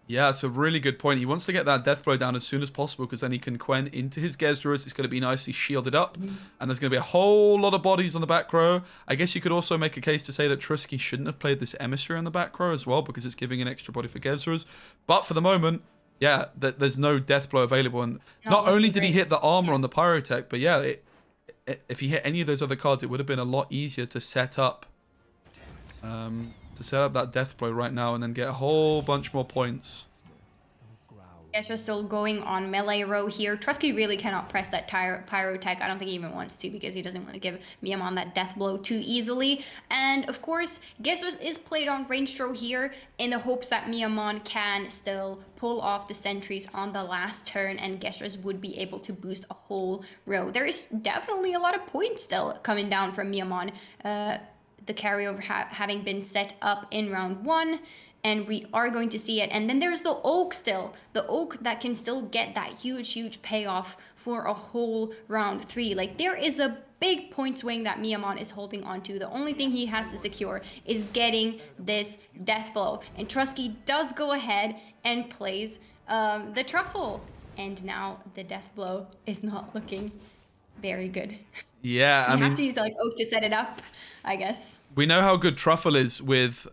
Yeah, it's a really good point. He wants to get that death blow down as soon as possible, because then he can Quen into his Gezras. It's going to be nicely shielded up. And there's going to be a whole lot of bodies on the back row. I guess you could also make a case to say that Truzky shouldn't have played this Emissary on the back row as well, because it's giving an extra body for Gezras. But for the moment, yeah, there's no death blow available. And not only did he hit the armor on the Pyrotech, but yeah, if he hit any of those other cards, it would have been a lot easier to set up that death blow right now and then get a whole bunch more points. Guess we're still going on melee row here. Truzky really cannot press that pyro tech. I don't think he even wants to because he doesn't want to give Myamon that death blow too easily. And of course, Gesros is played on range row here in the hopes that Myamon can still pull off the sentries on the last turn and Gesros would be able to boost a whole row. There is definitely a lot of points still coming down from Myamon. The carryover having been set up in round 1. And we are going to see it. And then there's the Oak still. The Oak that can still get that huge payoff for a whole round 3. Like, there is a big point swing that Myamon is holding on to. The only thing he has to secure is getting this death blow. And Truzky does go ahead and plays the truffle. And now the death blow is not looking very good. Yeah, I mean, have to use like Oak to set it up, I guess. We know how good truffle is with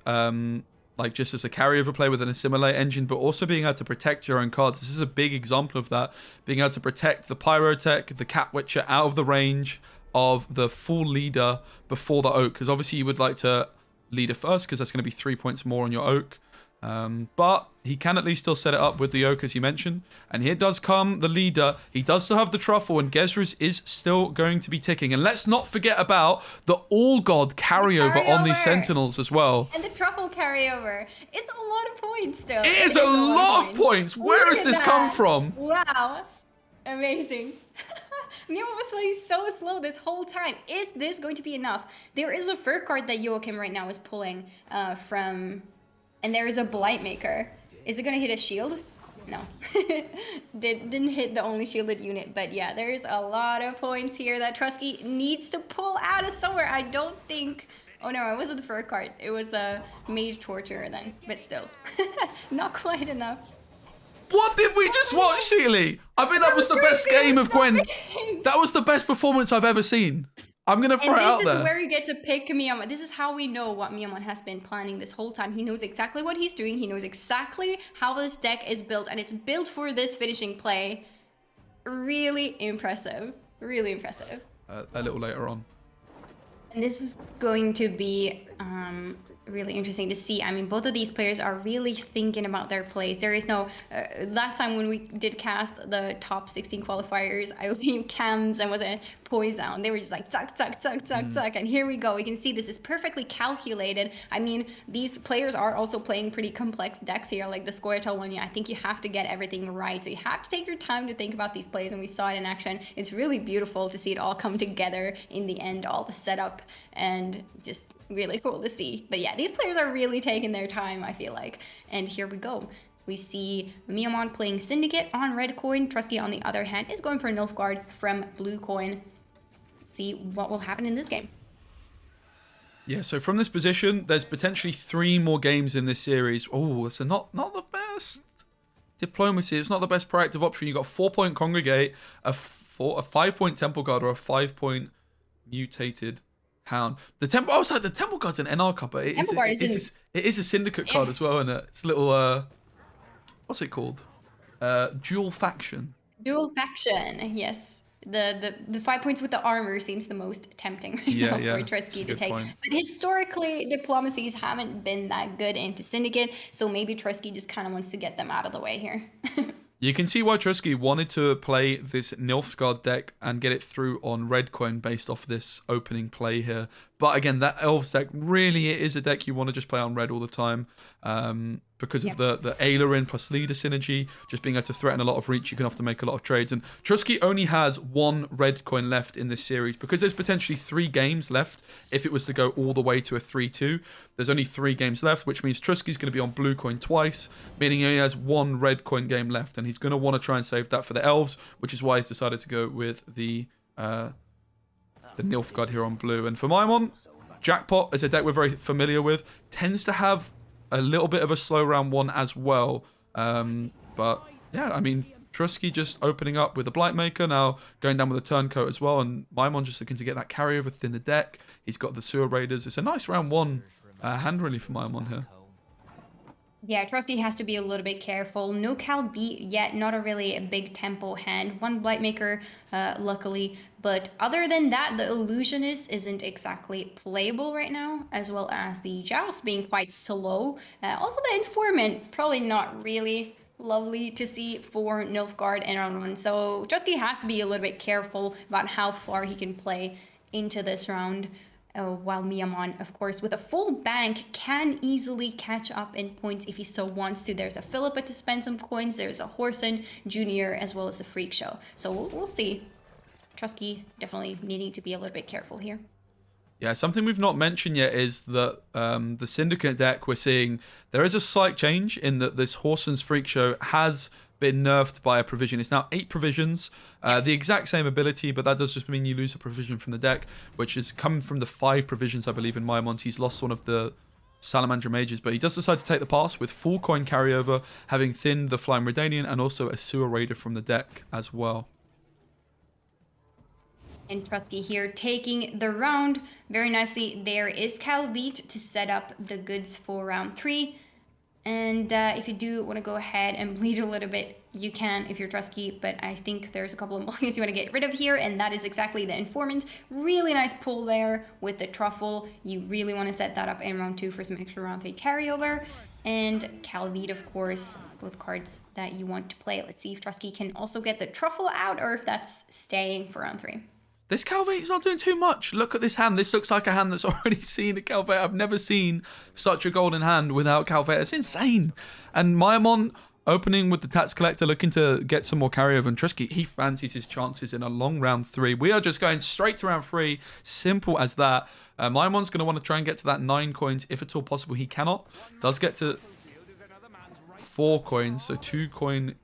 like just as a carryover play with an assimilate engine, but also being able to protect your own cards. This is a big example of that. Being able to protect the Pyrotech, the Cat Witcher out of the range of the full leader before the Oak. Because obviously you would like to leader first because that's going to be 3 points more on your Oak. But he can at least still set it up with the Oak, as you mentioned. And here does come the leader. He does still have the truffle, and Gesros is still going to be ticking. And let's not forget about the All God carryover on these Sentinels as well. And the truffle carryover. It's a lot of points still. It is a lot of points. Where has this come from? Wow. Amazing. Myamon was playing so slow this whole time. Is this going to be enough? There is a fur card that Joachim right now is pulling from... And there is a Blightmaker. Is it going to hit a shield? No. Didn't hit the only shielded unit. But yeah, there's a lot of points here that Truzky needs to pull out of somewhere. I don't think... Oh no, it wasn't the fur card. It was a Mage Torturer then. But still. Not quite enough. What did we just watch, Cceely? I think that was the best game of Gwent. That was the best performance I've ever seen. I'm going to throw it out there. This is where you get to pick Myamon. This is how we know what Myamon has been planning this whole time. He knows exactly what he's doing. He knows exactly how this deck is built. And it's built for this finishing play. Really impressive. Really impressive. A little later on. And this is going to be really interesting to see. I mean, both of these players are really thinking about their plays. There is no... last time when we did cast the top 16 qualifiers, I believe Cams and was a Poison. They were just like, tuck. And here we go. We can see this is perfectly calculated. I mean, these players are also playing pretty complex decks here, like the Scoia'tael one. Yeah, I think you have to get everything right. So you have to take your time to think about these plays, and we saw it in action. It's really beautiful to see it all come together in the end, all the setup, and just really cool to see. But yeah, these players are really taking their time, I feel like. And here we go. We see Myamon playing Syndicate on red coin. Truzky, on the other hand, is going for Nilfgaard from blue coin. See what will happen in this game. Yeah, so from this position, there's potentially 3 more games in this series. Oh, it's not the best diplomacy. It's not the best proactive option. You've got 4-point Congregate, a 5-point Temple Guard, or a 5-point Mutated Hound. The Temple... I was like, the Temple Guard's an NR card, but it is a Syndicate card as well, isn't it? It's a little... what's it called? Dual Faction. Dual Faction, yes. The 5 points with the armor seems the most tempting right now for Truzky to take. Point. But historically, diplomacies haven't been that good into Syndicate, so maybe Truzky just kind of wants to get them out of the way here. You can see why Truzky wanted to play this Nilfgaard deck and get it through on red coin based off this opening play here. But again, that Elves deck, really it is a deck you want to just play on red all the time. Because of the Ailerin plus leader synergy, just being able to threaten a lot of reach, you can often make a lot of trades. And Truzky only has 1 red coin left in this series because there's potentially 3 games left. If it was to go all the way to a 3-2, there's only 3 games left, which means Truzky's going to be on blue coin twice, meaning he only has 1 red coin game left, and he's going to want to try and save that for the Elves, which is why he's decided to go with the Nilfgaard here on blue. And for Myamon, Jackpot is a deck we're very familiar with, tends to have a little bit of a slow round 1 as well. But yeah, I mean, Truzky just opening up with a Blightmaker, now going down with a Turncoat as well, and Myamon just looking to get that carryover within the deck. He's got the Sewer Raiders. It's a nice round 1 hand really for Myamon here. Yeah, Truzky has to be a little bit careful. No Cal beat yet, not a really big tempo hand. 1 Blightmaker, luckily. But other than that, the Illusionist isn't exactly playable right now, as well as the Joust being quite slow. Also the Informant, probably not really Lovely to see for Nilfgaard in round 1. So Truzky has to be a little bit careful about how far he can play into this round. While Myamon, of course, with a full bank, can easily catch up in points if he so wants to. There's a Philippa to spend some coins. There's a Horson, Junior, as well as the Freak Show. So we'll see. Truzky definitely needing to be a little bit careful here. Yeah, something we've not mentioned yet is that the Syndicate deck, we're seeing there is a slight change in that this Horseman's Freak Show has been nerfed by a provision. It's now 8 provisions, the exact same ability, but that does just mean you lose a provision from the deck, which is coming from the 5 provisions, I believe, in Myamon. He's lost one of the Salamander Mages, but he does decide to take the pass with full coin carryover, having thinned the Flying Redanian and also a Sewer Raider from the deck as well. And Truzky here taking the round very nicely. There is Calvit to set up the goods for round 3. And if you do want to go ahead and bleed a little bit, you can if you're Truzky, but I think there's a couple of mulligans you want to get rid of here, and that is exactly the Informant. Really nice pull there with the Truffle. You really want to set that up in round 2 for some extra round 3 carryover. And Calvit, of course, both cards that you want to play. Let's see if Truzky can also get the Truffle out or if that's staying for round 3. This Calvate's not doing too much. Look at this hand. This looks like a hand that's already seen a Calvate. I've never seen such a golden hand without Calvate. It's insane. And Myamon opening with the Tax Collector, looking to get some more carryover. And Truzky, he fancies his chances in a long round 3. We are just going straight to round 3. Simple as that. Myamon's going to want to try and get to that 9 coins if at all possible. He cannot. Does get to 4 coins, so 2 coins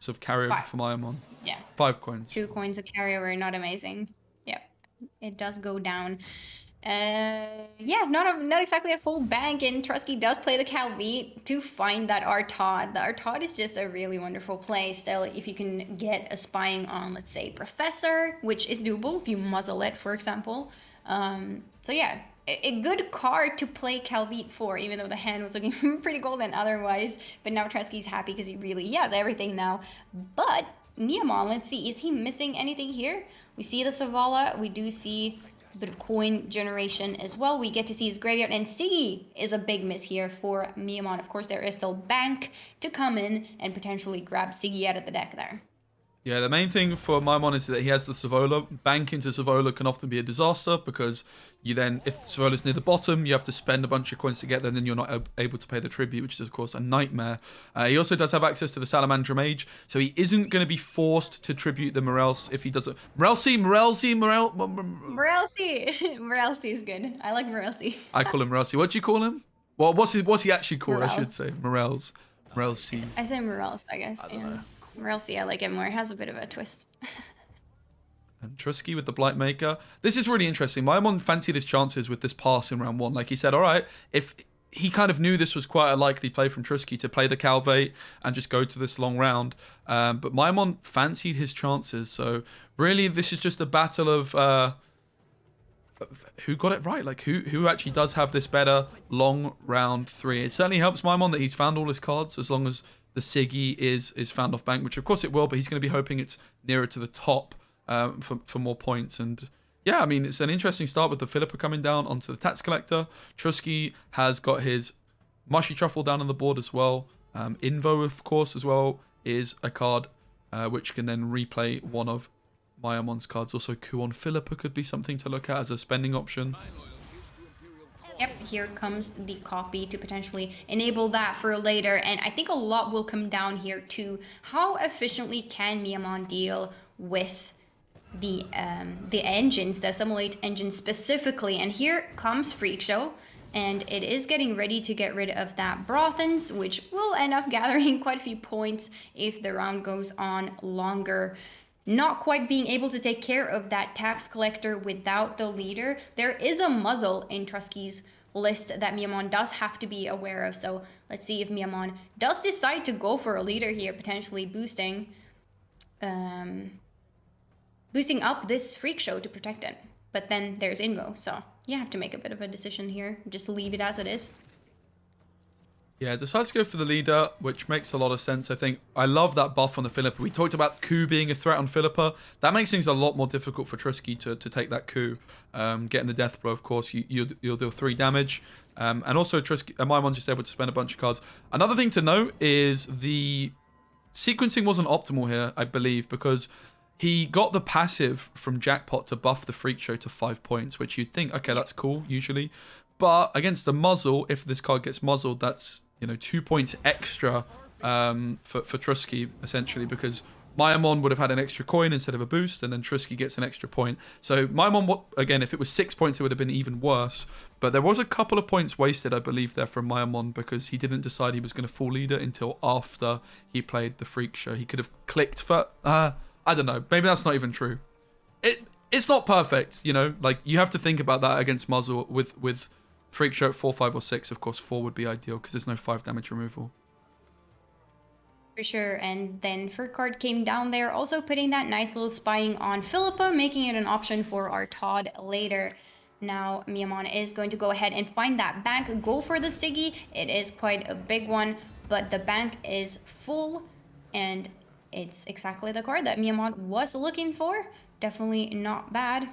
of carryover for Myamon. Yeah. 5 coins. 2 coins of carryover, not amazing. Yep, it does go down. Yeah, not exactly a full bank, and Truzky does play the Calvit to find that Artod. The Artod is just a really wonderful play still if you can get a spying on, let's say, Professor, which is doable if you muzzle it, for example. So yeah, a good card to play Calvit for, even though the hand was looking pretty golden otherwise. But now Truzky's happy because he has everything now. But Myamon, let's see, is he missing anything here? We see the Savala, we do see a bit of coin generation as well. We get to see his graveyard, and Siggy is a big miss here for Myamon. Of course, there is still Bank to come in and potentially grab Siggy out of the deck there. Yeah, the main thing for Myamon is that he has the Savola. Bank into Savola can often be a disaster because you then, if Savola's near the bottom, you have to spend a bunch of coins to get there, and then you're not able to pay the tribute, which is, of course, a nightmare. He also does have access to the Salamander Mage, so he isn't going to be forced to tribute the Morels if he doesn't. Morelsi is good. I like Morelsi. I call him Morelsi. What do you call him? Well, what's he actually called? Morels. I should say Morels. Morelsi. I say Morels, I guess. Yeah. Morelsi, I like it more. It has a bit of a twist. And Truzky with the Blightmaker. This is really interesting. Myamon fancied his chances with this pass in round 1. Like he said, all right, if he kind of knew this was quite a likely play from Truzky to play the Calvate and just go to this long round. But Myamon fancied his chances. So really, this is just a battle of who got it right. Like who actually does have this better long round 3. It certainly helps Myamon that he's found all his cards as long as the Siggy is found off bank, which of course it will, but he's going to be hoping it's nearer to the top for more points. And yeah, I mean, it's an interesting start with the Philippa coming down onto the Tax Collector. Truzky has got his Mushy Truffle down on the board as well. Invo, of course, as well, is a card which can then replay one of Myamon's cards. Also, Kuon Philippa could be something to look at as a spending option. Yep, here comes the copy to potentially enable that for later, and I think a lot will come down here to how efficiently can Myamon deal with the engines, the Assimilate engine specifically. And here comes Freak Show, and it is getting ready to get rid of that Brothens, which will end up gathering quite a few points if the round goes on longer. Not quite being able to take care of that Tax Collector without the leader. There is a muzzle in Truzky's list that Myamon does have to be aware of. So let's see if Myamon does decide to go for a leader here, potentially boosting up this Freak Show to protect it. But then there's Invo, so you have to make a bit of a decision here. Just leave it as it is. Yeah, decides to go for the leader, which makes a lot of sense, I think. I love that buff on the Philippa. We talked about Coup being a threat on Philippa. That makes things a lot more difficult for Truzky to take that Coup. Getting the death blow, of course, you'll deal 3 damage. And also, Truzky, Myamon just able to spend a bunch of cards. Another thing to note is the sequencing wasn't optimal here, I believe, because he got the passive from Jackpot to buff the Freak Show to 5 points, which you'd think, okay, that's cool, usually. But against the muzzle, if this card gets muzzled, that's, 2 points extra for Truzky, essentially, because Myamon would have had an extra coin instead of a boost, and then Truzky gets an extra point. So Myamon, again, if it was 6 points, it would have been even worse. But there was a couple of points wasted, I believe, there from Myamon, because he didn't decide he was going to full leader until after he played the Freak Show. He could have clicked for... I don't know. Maybe that's not even true. It's not perfect, Like, you have to think about that against muzzle with Freak Show at 4, 5, or 6. Of course, 4 would be ideal because there's no 5 damage removal. For sure, and then Furcard came down there, also putting that nice little spying on Philippa, making it an option for our Todd later. Now Myamon is going to go ahead and find that bank, go for the Siggy. It is quite a big one, but the bank is full, and it's exactly the card that Myamon was looking for. Definitely not bad.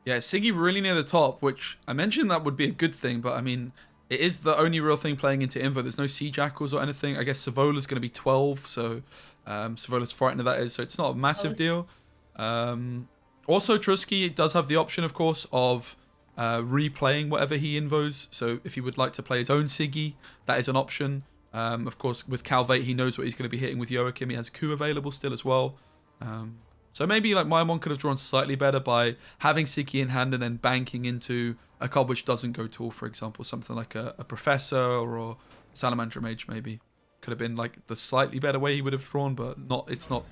Yeah, Siggy really near the top, which I mentioned that would be a good thing, but I mean... It is the only real thing playing into Invo. There's no Sea Jackals or anything. I guess Savola's going to be 12, so Savola's frightened of that is, so it's not a massive deal. Also, Truzky does have the option, of course, of replaying whatever he invos. So if he would like to play his own Siggy, that is an option. Of course, with Calvate, he knows what he's going to be hitting with Joachim. He has Q available still as well. So maybe like Myamon could have drawn slightly better by having Siggy in hand and then banking into a card which doesn't go tall, for example, something like a Professor or Salamander Mage maybe. Could have been like the slightly better way he would have drawn, but it's not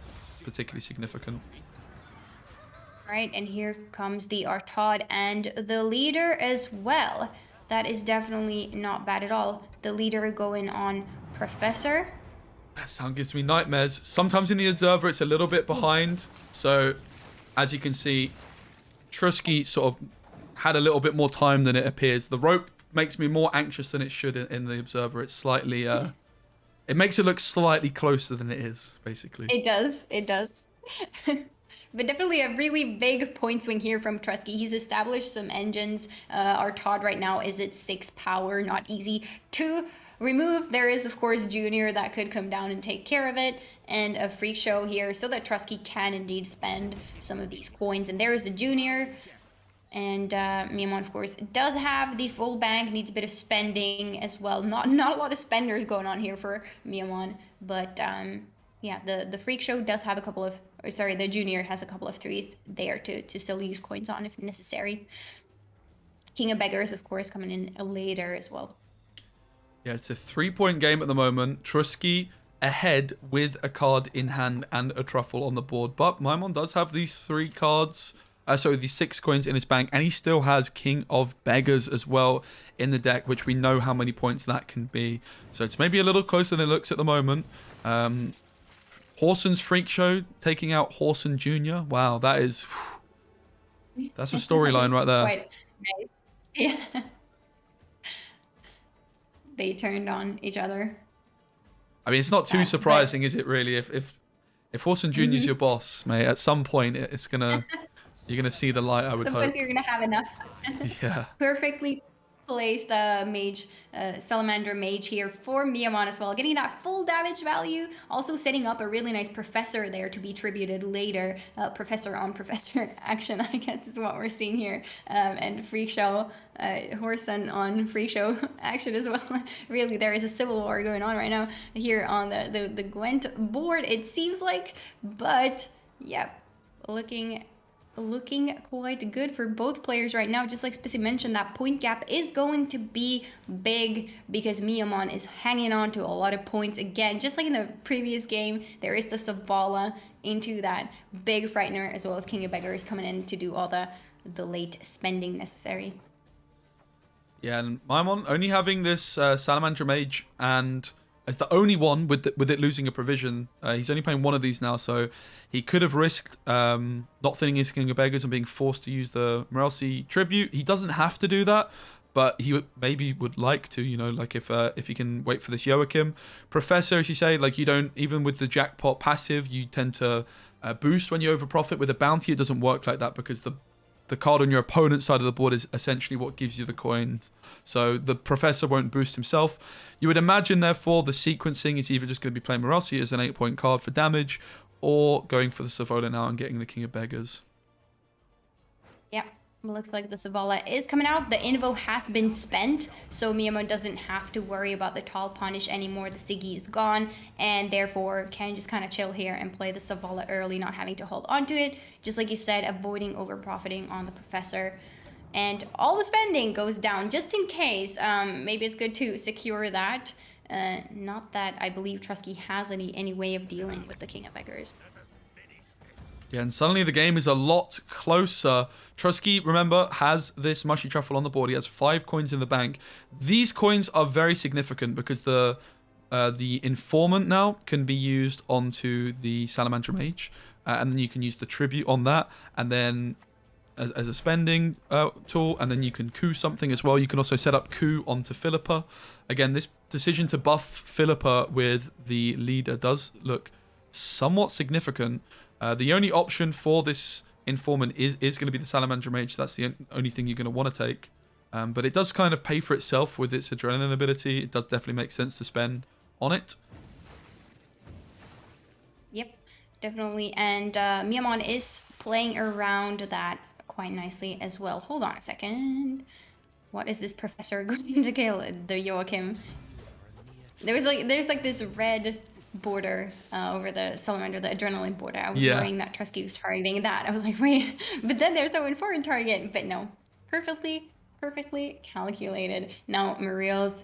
particularly significant. Right, and here comes the Artad and the leader as well. That is definitely not bad at all. The leader going on Professor. That sound gives me nightmares. Sometimes in the Observer, it's a little bit behind. So, as you can see, Truzky sort of had a little bit more time than it appears. The rope makes me more anxious than it should in the Observer. It's slightly... it makes it look slightly closer than it is, basically. It does. But definitely a really big point swing here from Truzky. He's established some engines. Our Todd right now is at 6 power. Not easy to remove. There is, of course, Junior that could come down and take care of it. And a Freak Show here so that Truzky can indeed spend some of these coins. And there's the Junior. And Myamon, of course, does have the full bank. Needs a bit of spending as well. Not a lot of spenders going on here for Myamon. But... yeah, the Freak Show does have a couple of, the Junior has a couple of 3s there to still use coins on if necessary. King of Beggars, of course, coming in later as well. Yeah, it's a 3-point game at the moment. Truzky ahead with a card in hand and a truffle on the board. But Myamon does have these 3 cards, these 6 coins in his bank, and he still has King of Beggars as well in the deck, which we know how many points that can be. So it's maybe a little closer than it looks at the moment. Horson's Freak Show taking out Horson Jr. Wow, that's a storyline right there. Quite nice. Yeah. They turned on each other. I mean, it's not too surprising, is it really? If Horson Jr. is your boss, mate, at some point you're gonna see the light. I would hope. Suppose you're gonna have enough. Yeah. Perfectly placed mage, salamander mage here for Myamon as well, getting that full damage value, also setting up a really nice Professor there to be tributed later. Professor on Professor action, I guess, is what we're seeing here. And Freak Show, Horson on Freak Show action as well. Really, there is a civil war going on right now here on the Gwent board, it seems like, but yeah, looking quite good for both players right now. Just like Specimen mentioned, that point gap is going to be big because Myamon is hanging on to a lot of points again. Just like in the previous game, there is the Sabala into that big Frightener, as well as King of Beggars coming in to do all the late spending necessary. Yeah, and Myamon only having this Salamander Mage, and as the only one with it losing a provision, he's only playing one of these now, so he could have risked not thinning his King of Beggars and being forced to use the Morelsi Tribute. He doesn't have to do that, but he maybe would like to, like if he can wait for this Joachim. Professor, as you say, like you don't, even with the Jackpot passive, you tend to boost when you overprofit. With a bounty, it doesn't work like that because the the card on your opponent's side of the board is essentially what gives you the coins. So the Professor won't boost himself. You would imagine, therefore, the sequencing is either just going to be playing Morality as an 8-point card for damage, or going for the Savola now and getting the King of Beggars. Yep. Looks like the Savala is coming out. The Invo has been spent, so Myamon doesn't have to worry about the Tall Punish anymore. The Siggy is gone, and therefore can just kind of chill here and play the Savala early, not having to hold on to it. Just like you said, avoiding over-profiting on the Professor. And all the spending goes down, just in case. Maybe it's good to secure that. Not that I believe Truzky has any way of dealing with the King of Beggars. Yeah, and suddenly the game is a lot closer. Truzky, remember, has this Mushy Truffle on the board. He has 5 coins in the bank. These coins are very significant because the Informant now can be used onto the Salamander Mage. And then you can use the Tribute on that. And then as a spending tool. And then you can coup something as well. You can also set up coup onto Philippa. Again, this decision to buff Philippa with the leader does look somewhat significant. The only option for this Informant is going to be the Salamander Mage. That's the only thing you're going to want to take. But it does kind of pay for itself with its Adrenaline ability. It does definitely make sense to spend on it. Yep, definitely. And Myamon is playing around that quite nicely as well. Hold on a second. What is this Professor going to kill? The Joachim. There's like this red border over the Salamander, the Adrenaline border. I was worrying that Truzky was targeting that. I was like, wait, but then there's no foreign target. But no, perfectly calculated. Now Muriel's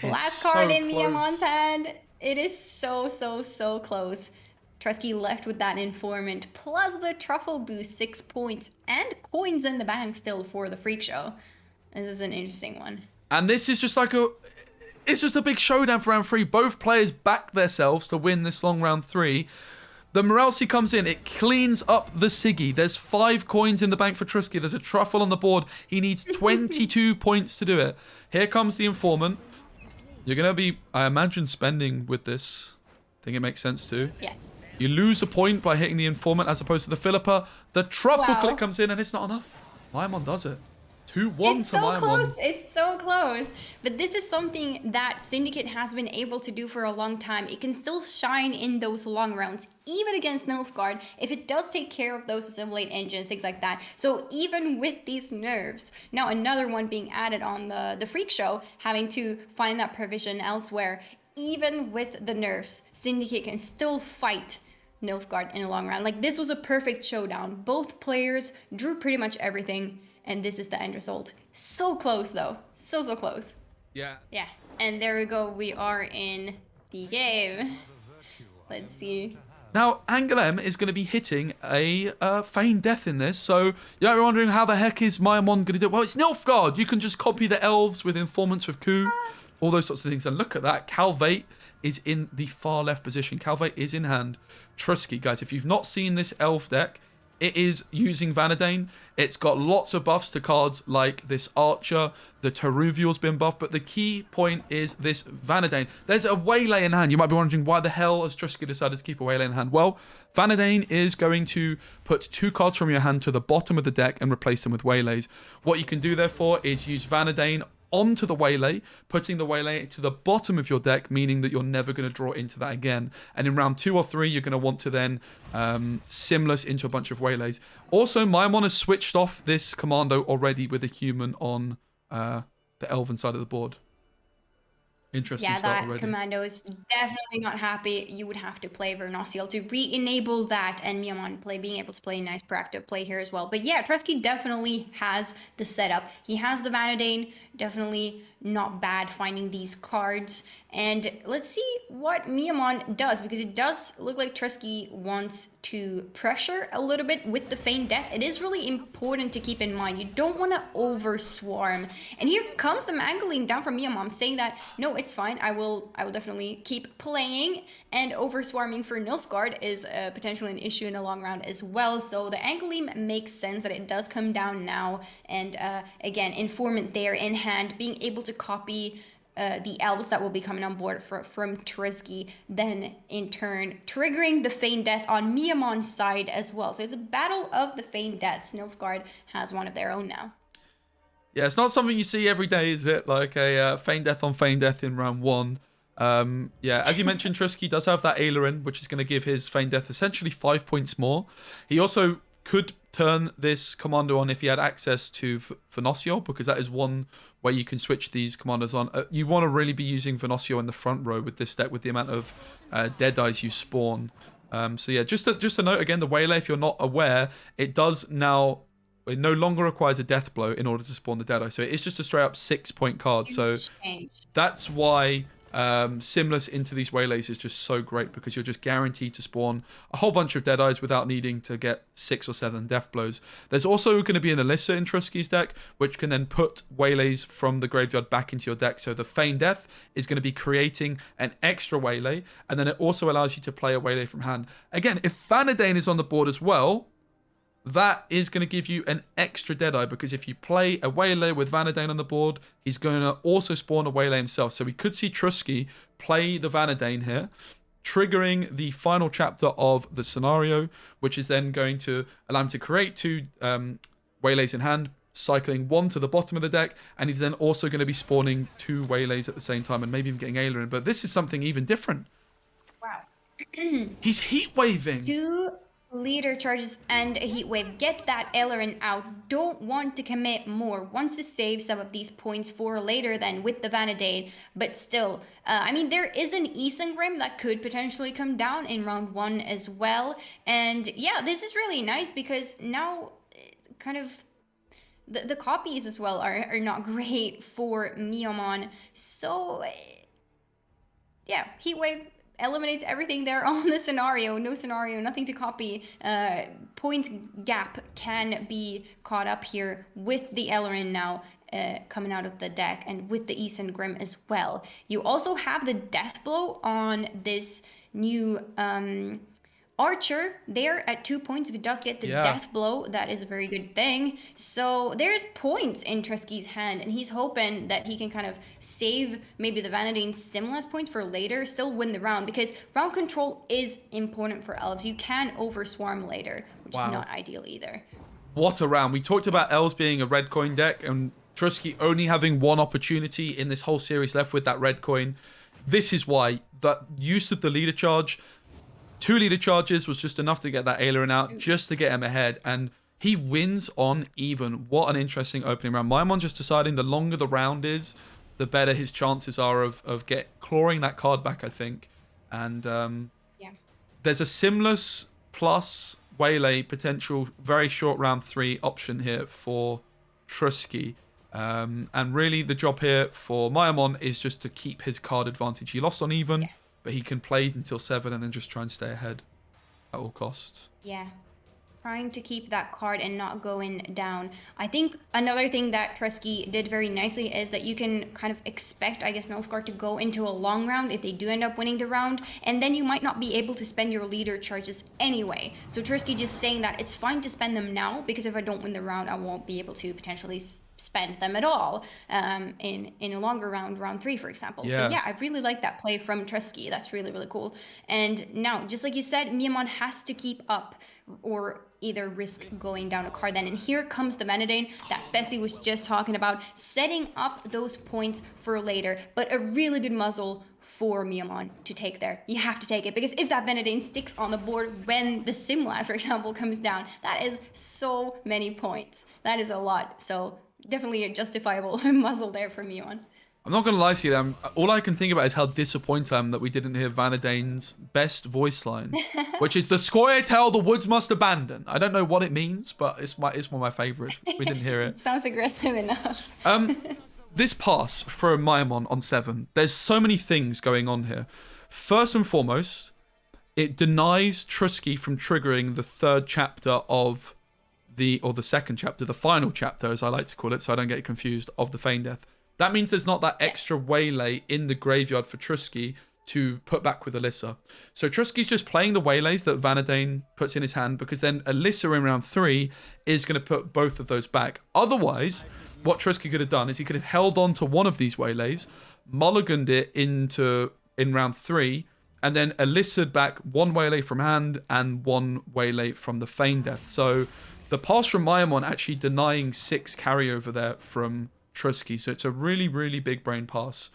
last card in Myamon's hand. It is so close. Truzky left with that Informant plus the Truffle boost, 6 points and coins in the bank still for the Freak Show. This is an interesting one. And this is just like it's just a big showdown for round 3. Both players back themselves to win this long round 3. The Morality comes in. It cleans up the Siggy. There's 5 coins in the bank for Truzky. There's a Truffle on the board. He needs 22 points to do it. Here comes the Informant. You're going to be, I imagine, spending with this. I think it makes sense too. Yes. You lose a point by hitting the Informant as opposed to the Philippa. The Truffle click comes in and it's not enough. Myamon does it. 2-1 to Myamon. It's so close. It's so close. But this is something that Syndicate has been able to do for a long time. It can still shine in those long rounds, even against Nilfgaard, if it does take care of those assimilate engines, things like that. So even with these nerfs, now another one being added on the Freak Show, having to find that provision elsewhere, even with the nerfs, Syndicate can still fight Nilfgaard in a long round. Like, this was a perfect showdown. Both players drew pretty much everything. And this is the end result. So close, though. So close. Yeah. Yeah. And there we go. We are in the game. Let's see. Now, Angoulême is going to be hitting a feigned death in this. So, you're wondering how the heck is Myamon going to do it? Well, it's Nilfgaard. You can just copy the elves with Informants with coup. All those sorts of things. And look at that. Calvate is in the far left position. Calvate is in hand. Truzky, guys, if you've not seen this elf deck, it is using Vanadane. It's got lots of buffs to cards like this Archer. The Teruvial's been buffed. But the key point is this Vanadane. There's a Waylay in hand. You might be wondering, why the hell has Truzky decided to keep a Waylay in hand? Well, Vanadane is going to put 2 cards from your hand to the bottom of the deck and replace them with Waylays. What you can do, therefore, is use Vanadane onto the Waylay, putting the Waylay to the bottom of your deck, meaning that you're never going to draw into that again. And in round 2 or 3, you're going to want to then Simless into a bunch of Waylays. Also, Myamon has switched off this Commando already with a human on the Elven side of the board. Interesting start already. Commando is definitely not happy. You would have to play Vernociel to re-enable that, and Myamon being able to play nice proactive play here as well. But yeah, Truzky definitely has the setup. He has the Vanadane, definitely not bad finding these cards. And let's see what Myamon does, because it does look like Truzky wants to pressure a little bit with the feigned death. It is really important to keep in mind. You don't want to over swarm. And here comes the Mangling down from Myamon saying that, no, it's fine. I will definitely keep playing. And over swarming for Nilfgaard is potentially an issue in a long round as well. So the Angoulême makes sense that it does come down now. And again, Informant there in hand, being able to copy the elves that will be coming on board from Truzky, then in turn triggering the Feign Death on Myamon's side as well. So it's a battle of the Feign Deaths. Nilfgaard has one of their own now. Yeah, it's not something you see every day, is it? Like a Feign Death on Feign Death in round 1. Yeah, as you mentioned, Truzky does have that Aileron, which is going to give his Feign Death essentially 5 points more. He also could turn this commando on if he had access to Venosio, because that is one way you can switch these commandos on. You want to really be using Venosio in the front row with this deck, with the amount of Deadeyes you spawn. So yeah, just a note again, the Waylay, if you're not aware, it does now... It no longer requires a death blow in order to spawn the Deadeye. So it is just a straight up 6-point card. So that's why Simless into these Waylays is just so great, because you're just guaranteed to spawn a whole bunch of Deadeyes without needing to get 6 or 7 death blows. There's also going to be an Alyssa in Truzky's deck, which can then put Waylays from the graveyard back into your deck. So the Feign Death is going to be creating an extra Waylay, and then it also allows you to play a Waylay from hand. Again, if Vanadane is on the board as well, that is going to give you an extra Deadeye, because if you play a Waylay with Vanadane on the board, he's going to also spawn a Waylay himself. So we could see Truzky play the Vanadane here, triggering the final chapter of the scenario, which is then going to allow him to create 2 Waylays in hand, cycling 1 to the bottom of the deck, and he's then also going to be spawning 2 Waylays at the same time, and maybe even getting Aileron. But this is something even different. Wow. He's heat waving. 2 leader charges and a heat wave. Get that Aileron out. Don't want to commit more. Wants to save some of these points for later then with the Vanadane. But still, I mean, there is an Isengrim that could potentially come down in round 1 as well. And yeah, this is really nice, because now kind of the copies as well are not great for Myamon. So yeah, heat wave eliminates everything there on the scenario. No scenario, nothing to copy. Point gap can be caught up here with the Aileron now coming out of the deck, and with the Isengrim as well. You also have the death blow on this new Archer there at 2 points. If it does get the death blow, that is a very good thing. So there's points in Truzky's hand, and he's hoping that he can kind of save maybe the Vanadane Simless points for later, still win the round, because round control is important for elves. You can overswarm later, which is not ideal either. What a round. We talked about elves being a red coin deck, and Truzky only having 1 opportunity in this whole series left with that red coin. This is why that use of the leader charge, 2 leader charges was just enough to get that Aileron out, just to get him ahead, and he wins on even. What an interesting opening round. Myamon just deciding the longer the round is, the better his chances are of clawing that card back, I think. And there's a Simless plus Waylay potential very short round 3 option here for Truzky. And really the job here for Myamon is just to keep his card advantage. He lost on even. But he can play until 7 and then just try and stay ahead at all costs. Yeah, trying to keep that card and not going down. I think another thing that Truzky did very nicely is that you can kind of expect, I guess, Nilfgaard to go into a long round if they do end up winning the round, and then you might not be able to spend your leader charges anyway. So Truzky just saying that it's fine to spend them now, because if I don't win the round, I won't be able to potentially spend them at all in a longer round 3, for example. So yeah, I really like that play from Truzky. That's really, really cool. And now, just like you said, Myamon has to keep up or either risk going down a card then. And here comes the Vanadane that Speci was just talking about, setting up those points for later. But a really good muzzle for Myamon to take there. You have to take it, because if that Vanadane sticks on the board when the Simless, for example, comes down, that is so many points. That is a lot. So definitely a justifiable muzzle there for Myamon. I'm not going to lie to you, all I can think about is how disappointed I am that we didn't hear Vanadane's best voice line, which is the Scoia'tael the woods must abandon. I don't know what it means, but it's one of my favourites. We didn't hear it. Sounds aggressive enough. This pass for Myamon on 7, there's so many things going on here. First and foremost, it denies Truzky from triggering the 3rd chapter of the second chapter, the final chapter, as I like to call it, so I don't get confused, of the Feign Death. That means there's not that extra Waylay in the graveyard for Truzky to put back with Alyssa. So Truzky's just playing the Waylays that Vanadane puts in his hand, because then Alyssa in round 3 is going to put both of those back. Otherwise, what Truzky could have done is he could have held on to one of these Waylays, mulliganed it in round 3, and then elicited back 1 waylay from hand and 1 waylay from the feign death. So the pass from Myamon actually denying 6 carryover there from Truzky. So it's a really, really big brain pass.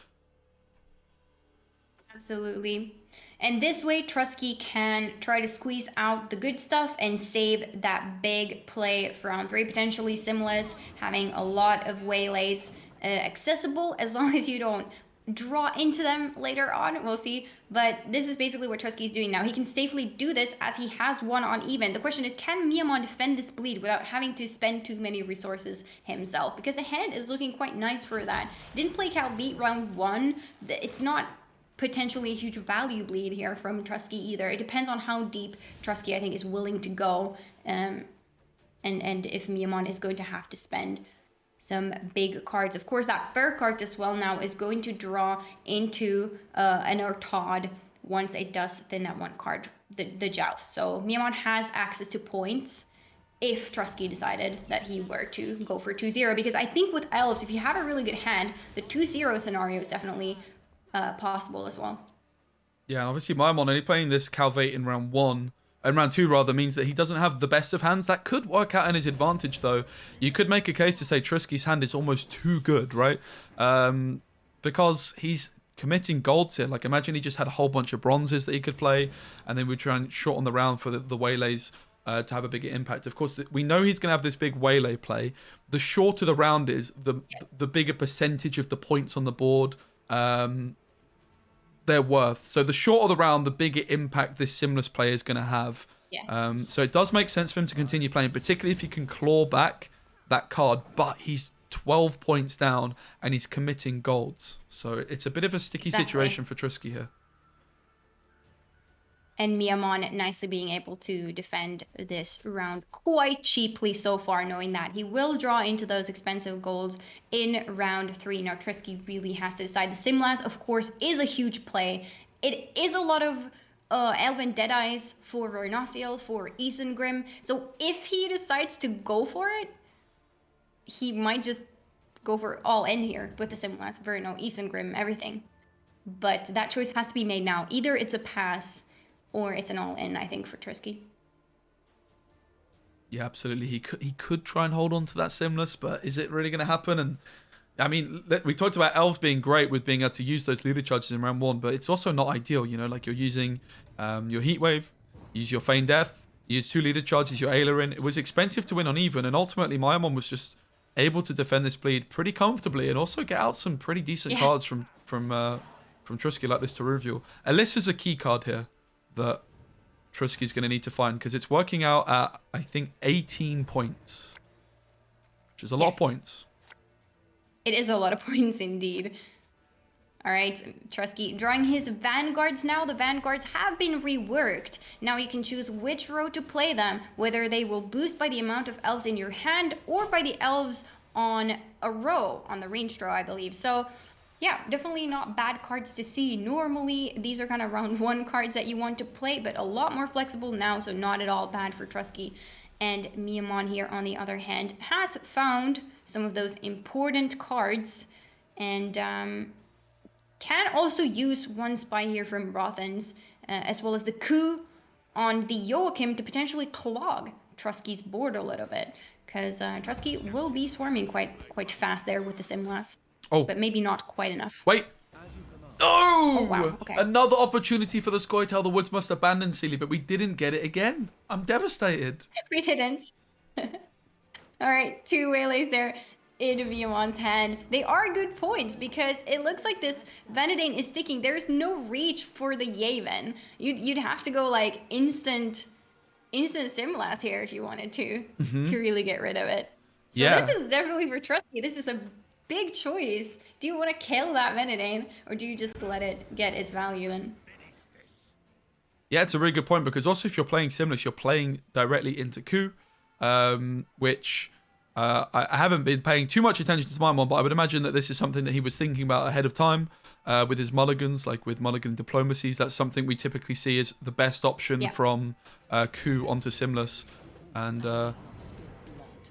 Absolutely. And this way, Truzky can try to squeeze out the good stuff and save that big play for round 3, potentially Simless, having a lot of waylays accessible, as long as you don't draw into them later on. We'll see. But this is basically what Truzky is doing now. He can safely do this as he has 1 on even. The question is, can Myamon defend this bleed without having to spend too many resources himself? Because the hand is looking quite nice for that. Didn't play Cal beat round 1. It's not potentially a huge value bleed here from Truzky either. It depends on how deep Truzky, I think, is willing to go, and if Myamon is going to have to spend some big cards. Of course, that Fair card as well now is going to draw into an Ortod once it does thin that 1 card, the Joust. So Myamon has access to points if Truzky decided that he were to go for 2-0, because I think with Elves, if you have a really good hand, the 2-0 scenario is definitely possible as well. Yeah, and obviously Myamon only playing this Calvate in round 1, and round 2 rather, means that he doesn't have the best of hands. That could work out in his advantage, though. You could make a case to say Truzky's hand is almost too good, right? Because he's committing golds here. Like, imagine he just had a whole bunch of bronzes that he could play, and then we try and shorten the round for the waylays to have a bigger impact. Of course, we know he's going to have this big waylay play. The shorter the round is, the bigger percentage of the points on the board they're worth. So the shorter the round, the bigger impact this Simless play is going to have. Yeah. So it does make sense for him to continue playing, particularly if he can claw back that card. But he's 12 points down and he's committing golds. So it's a bit of a sticky situation for Truzky here. And Myamon nicely being able to defend this round quite cheaply so far, knowing that he will draw into those expensive golds in round 3. Now, Truzky really has to decide. The Simlas, of course, is a huge play. It is a lot of Elven Deadeyes for Vernociel, for Isengrim. So if he decides to go for it, he might just go for all in here with the Simlas, Verno, Isengrim, everything. But that choice has to be made now. Either it's a pass or it's an all-in, I think, for Truzky. Yeah, absolutely. He could try and hold on to that Simless, but is it really going to happen? And I mean, we talked about Elves being great with being able to use those leader charges in round 1, but it's also not ideal. You know, like you're using your Heatwave, use your Feign Death, use 2 leader charges, your Ailerin. It was expensive to win on even, and ultimately Myamon was just able to defend this bleed pretty comfortably and also get out some pretty decent cards from Truzky, like this to reveal. Alyssa's a key card here that Truzky's going to need to find, because it's working out at, I think, 18 points, which is a lot of points. It is a lot of points indeed. All right, Truzky drawing his Vanguards now. The Vanguards have been reworked. Now you can choose which row to play them, whether they will boost by the amount of elves in your hand or by the elves on a row, on the ranged row, I believe. So yeah, definitely not bad cards to see. Normally, these are kind of round 1 cards that you want to play, but a lot more flexible now, so not at all bad for Truzky. And Myamon here, on the other hand, has found some of those important cards, and can also use 1 spy here from Rothens, as well as the coup on the Joachim to potentially clog Truzky's board a little bit, because Truzky will be swarming quite fast there with the Simlas. Oh. But maybe not quite enough. Wait. No! Oh, wow. Okay. Another opportunity for the Scoia'tael. The Woods must abandon Cceely, but we didn't get it again. I'm devastated. We didn't. All right, 2 waylays there in Myamon's hand. They are good points because it looks like this Vanadane is sticking. There's no reach for the Yavin. You'd have to go like instant Simlas here if you wanted to really get rid of it. So this is definitely for Truzky. This is a big choice. Do you want to kill that Vanadane, or do you just let it get its value then? Yeah, it's a really good point, because also if you're playing Simless, you're playing directly into Coup, which I haven't been paying too much attention to Myamon, but I would imagine that this is something that he was thinking about ahead of time with his mulligans, like with mulligan diplomacies. That's something we typically see as the best option from Coup onto Simless. And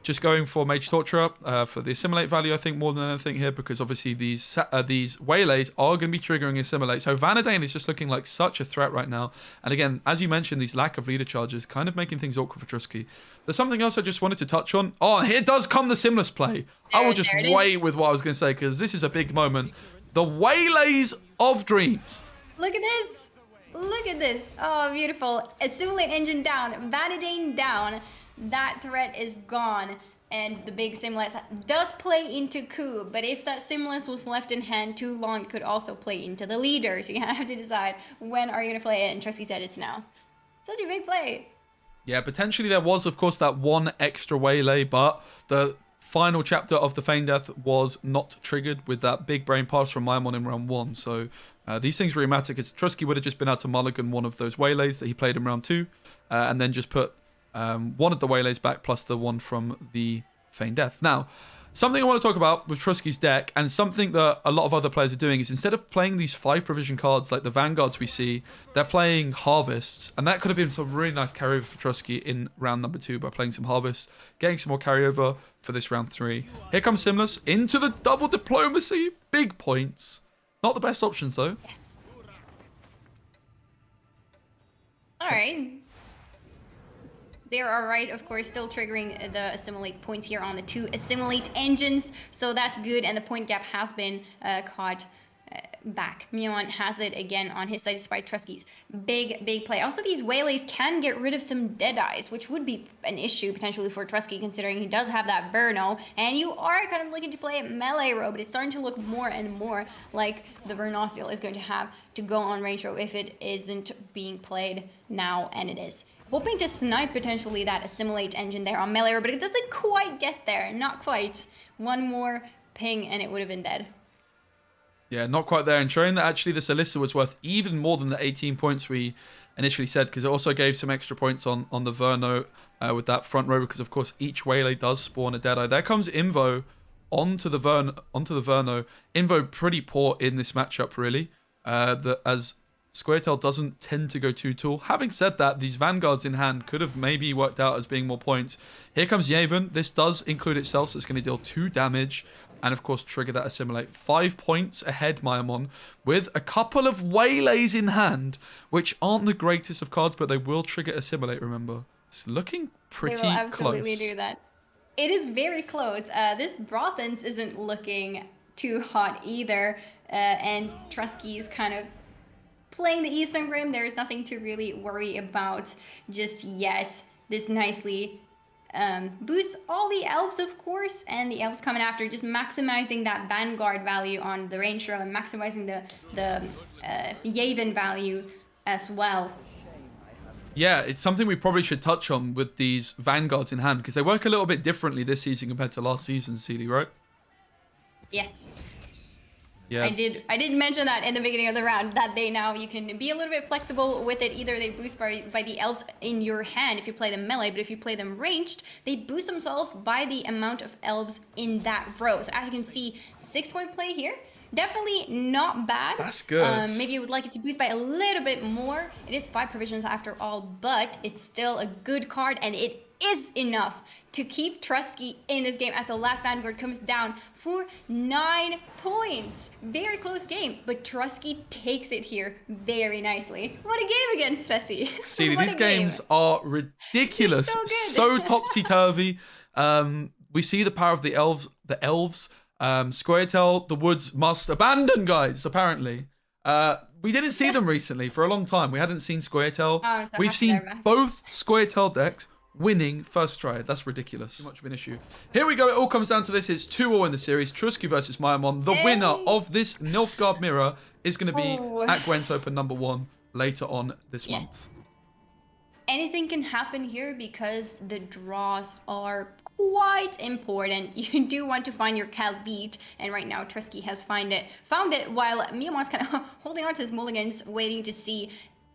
just going for Mage Torturer for the Assimilate value, I think, more than anything here, because obviously these Waylays are going to be triggering Assimilate. So Vanadane is just looking like such a threat right now. And again, as you mentioned, these lack of leader charges kind of making things awkward for Truzky. There's something else I just wanted to touch on. Oh, here does come the Simless play. I will just wait with what I was going to say, because this is a big moment. The Waylays of Dreams. Look at this. Look at this. Oh, beautiful. Assimilate engine down. Vanadane down. That threat is gone. And the big Simless does play into Coup, but if that Simless was left in hand too long, it could also play into the leader. So you have to decide when are you going to play it, and Truzky said it's now. Such a big play. Yeah, potentially there was, of course, that one extra Waylay, but the final chapter of the Feign Death was not triggered with that big brain pass from Myamon in round 1. So these things really matter, because Truzky would have just been able to mulligan one of those Waylays that he played in round 2, and then just put one of the Waylays back plus the one from the Feign Death. Now, something I want to talk about with Truzky's deck, and something that a lot of other players are doing, is instead of playing these 5 provision cards like the Vanguards we see, they're playing Harvests, and that could have been some really nice carryover for Truzky in round number 2 by playing some Harvests, getting some more carryover for this round 3. Here comes Simless into the double Diplomacy, big points. Not the best options though. Yes. All right. They are right, of course, still triggering the Assimilate points here on the 2 Assimilate engines, so that's good, and the point gap has been caught back. Myamon has it again on his side despite Truzky's big play. Also, these Waylays can get rid of some Deadeyes, which would be an issue potentially for Truzky, considering he does have that Verno, and you are kind of looking to play melee row, but it's starting to look more and more like the Vernostial is going to have to go on range row if it isn't being played now, and it is. Hoping to snipe potentially that Assimilate engine there on melee, but it doesn't quite get there. Not quite. One more ping and it would have been dead. Yeah, not quite there. And showing that actually the Cceely was worth even more than the 18 points we initially said, because it also gave some extra points on the Verno with that front row, because of course each Waylay does spawn a Deadeye. There comes Invo onto the Verno. Invo pretty poor in this matchup, really, as Squirtle doesn't tend to go too tall. Having said that, these Vanguards in hand could have maybe worked out as being more points. Here comes Yavin. This does include itself, so it's going to deal 2 damage. And of course, trigger that Assimilate. 5 points ahead, Myamon, with a couple of Waylays in hand, which aren't the greatest of cards, but they will trigger Assimilate, remember. It's looking pretty close. They will absolutely do that. It is very close. This Brothens isn't looking too hot either. And Truzky's kind of playing the Eastern Grim. There is nothing to really worry about just yet. This nicely boosts all the elves, of course, and the elves coming after, just maximizing that Vanguard value on the range row and maximizing the Yavin value as well. Yeah, it's something we probably should touch on with these Vanguards in hand, because they work a little bit differently this season compared to last season, Cceely, right? Yeah. Yeah. I did mention that in the beginning of the round, that you can be a little bit flexible with it. Either they boost by the elves in your hand if you play them melee, but if you play them ranged, they boost themselves by the amount of elves in that row. So as you can see, 6-point play here. Definitely not bad. That's good. Maybe you would like it to boost by a little bit more. It is 5 provisions after all, but it's still a good card, and it is enough to keep Truzky in this game as the last Vanguard comes down for 9 points. Very close game, but Truzky takes it here very nicely. What a game against Cceely. Cceely, these games are ridiculous. So topsy-turvy. We see the power of the elves. Squirtle, the woods must abandon, guys, apparently. We didn't see them recently for a long time. We hadn't seen Squirtle. We've seen both Squirtle decks winning first try. That's ridiculous. Too much of an issue. Here we go. It all comes down to this. It's 2-2 in the series. Truzky versus Myamon. The winner of this Nilfgaard mirror is going to be at Gwent Open number 1 later on this month. Anything can happen here because the draws are quite important. You do want to find your Cal beat, and right now Truzky has found it while Myamon's kind of holding on to his mulligans, waiting to see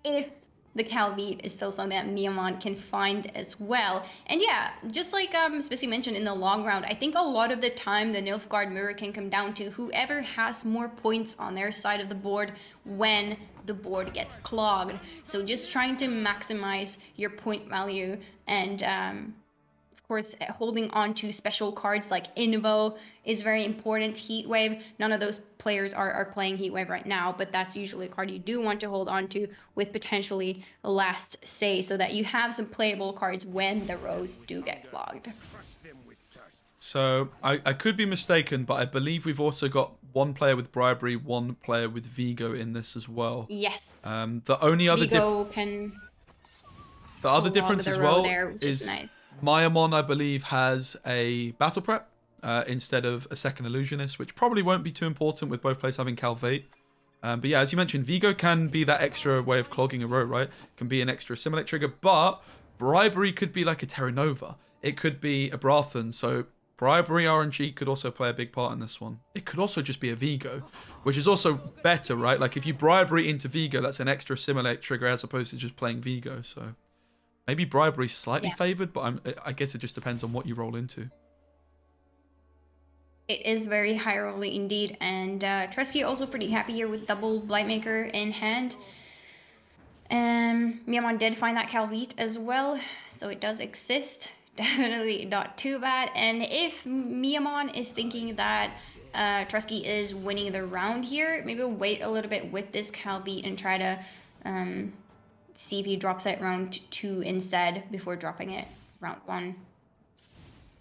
if the Cal beat is still something that Myamon can find as well. And yeah, just like Specimen mentioned in the long round, I think a lot of the time the Nilfgaard mirror can come down to whoever has more points on their side of the board when the board gets clogged. So just trying to maximize your point value and of course, holding on to special cards like Invo is very important. Heatwave, none of those players are playing Heatwave right now, but that's usually a card you do want to hold on to with potentially a last say, so that you have some playable cards when the rows do get clogged. So I could be mistaken, but I believe we've also got one player with Bribery, one player with Vigo in this as well. Yes. The only other Vigo can the other difference the as row well there, which is nice. Myamon, I believe, has a battle prep instead of a second illusionist, which probably won't be too important with both players having Calvate. But yeah, as you mentioned, Vigo can be that extra way of clogging a row, right? Can be an extra assimilate trigger, but Bribery could be like a Terra Nova. It could be a Brathan, so Bribery RNG could also play a big part in this one. It could also just be a Vigo, which is also better, right? Like if you Bribery into Vigo, that's an extra assimilate trigger as opposed to just playing Vigo, so maybe Bribery's slightly favored, but I guess it just depends on what you roll into. It is very high rolling indeed, and Truzky also pretty happy here with double Blightmaker in hand. Myamon did find that Calvite as well, so it does exist. Definitely not too bad. And if Myamon is thinking that Truzky is winning the round here, maybe we'll wait a little bit with this Calvite and try to see if he drops it round 2 instead before dropping it round 1.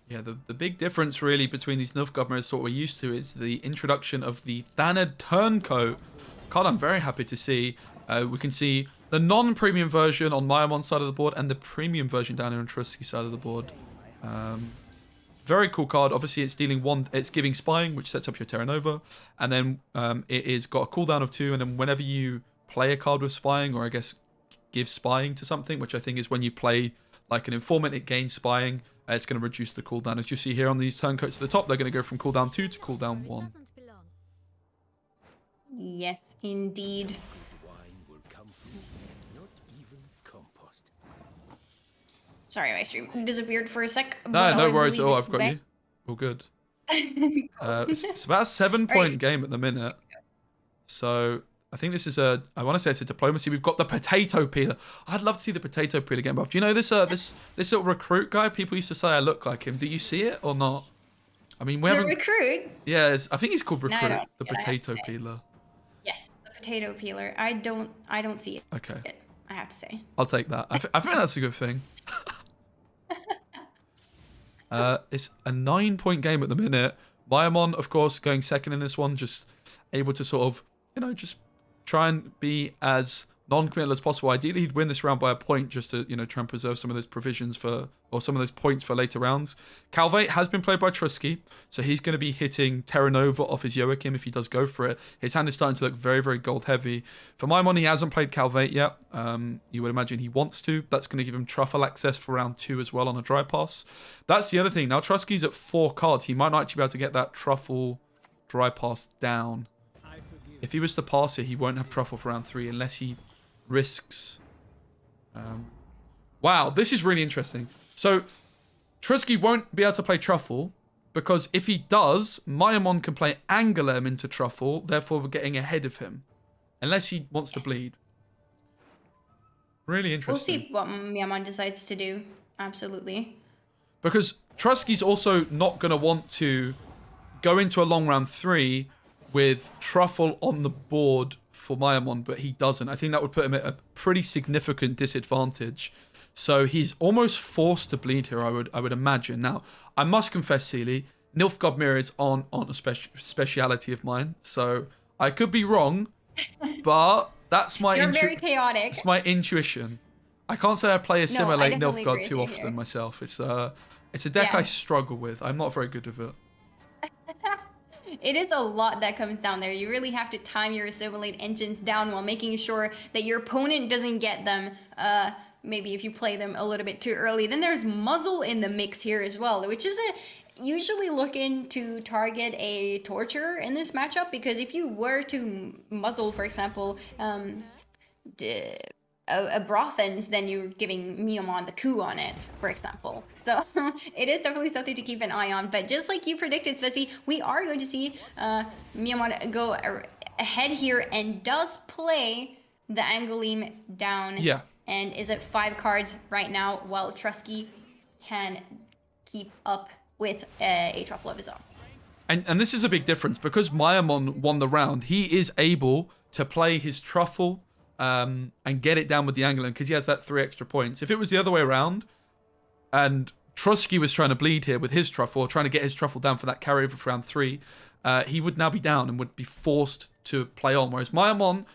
Yeah, the big difference really between these Nilfgaard mirrors, what we're used to, is the introduction of the Thanad Turncoat card. I'm very happy to see. We can see the non-premium version on Myamon's side of the board and the premium version down here on Truzky's side of the board. Very cool card. Obviously, it's dealing 1. It's giving spying, which sets up your Terra Nova, and then it is got a cooldown of 2. And then whenever you play a card with spying, or I guess give spying to something, which I think is when you play like an informant, it gains spying. It's going to reduce the cooldown. As you see here on these turncoats at the top, they're going to go from cooldown 2 to cooldown 1. Yes, indeed. Sorry, my stream disappeared for a sec. No worries. Oh, I've got you. All good. It's about a 7-point game at the minute. So I think this is I want to say it's a diplomacy. We've got the potato peeler. I'd love to see the potato peeler get buffed. Do you know this this little recruit guy? People used to say I look like him. Do you see it or not? I mean, we haven't. Recruit? Yeah, I think he's called Recruit. No, the potato peeler. Yes, the potato peeler. I don't see it. Okay. I have to say. I'll take that. I think that's a good thing. It's a 9-point game at the minute. Myamon, of course, going second in this one, just able to sort of, just try and be as non-committal as possible. Ideally, he'd win this round by a point just to, try and preserve some of those provisions or some of those points for later rounds. Calvate has been played by Truzky, so he's going to be hitting Terra Nova off his Joachim if he does go for it. His hand is starting to look very, very gold heavy. For Myamon, he hasn't played Calvate yet. You would imagine he wants to. That's going to give him Truffle access for round 2 as well on a dry pass. That's the other thing. Now, Truzky's at 4 cards. He might not actually be able to get that Truffle dry pass down. If he was to pass it, he won't have Truffle for round 3 unless he risks. Wow, this is really interesting. So Truzky won't be able to play Truffle because if he does, Myamon can play Angoulême into Truffle, therefore we're getting ahead of him. Unless he wants to bleed. Really interesting. We'll see what Myamon decides to do. Absolutely. Because Truzky's also not going to want to go into a long round 3 with Truffle on the board for Myamon, but he doesn't. I think that would put him at a pretty significant disadvantage. So he's almost forced to bleed here, I would imagine. Now, I must confess, Cceely, Nilfgaard mirrors aren't a speciality of mine, so I could be wrong, but that's my You're very chaotic. It's my intuition. I can't say I play Assimilate Nilfgaard too often here. myself. It's a deck I struggle with. I'm not very good with it. It is a lot that comes down there. You really have to time your assimilate engines down while making sure that your opponent doesn't get them. Maybe if you play them a little bit too early. Then there's muzzle in the mix here as well, which is usually looking to target a torturer in this matchup, because if you were to muzzle, for example, a Brothans, then you're giving Myamon the coup on it, for example. So it is definitely something to keep an eye on. But just like you predicted, Spessy, we are going to see Myamon go ahead here and does play the Angoulême down. Yeah. And is at 5 cards right now, while Truzky can keep up with a truffle of his own. And this is a big difference because Myamon won the round. He is able to play his truffle and get it down with the Angolan because he has that 3 extra points. If it was the other way around and Truzky was trying to bleed here with his truffle, trying to get his truffle down for that carryover for round 3, he would now be down and would be forced to play on. Whereas Myamon,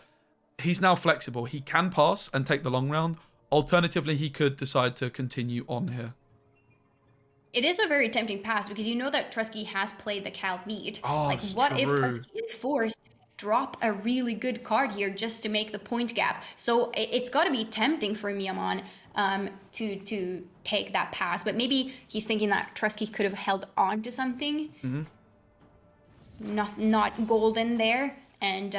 he's now flexible. He can pass and take the long round. Alternatively, he could decide to continue on here. It is a very tempting pass because you know that Truzky has played the Calvite. Like, what if Truzky is forced to drop a really good card here just to make the point gap? So it's got to be tempting for Myamon to take that pass. But maybe he's thinking that Truzky could have held on to something. Not golden there. And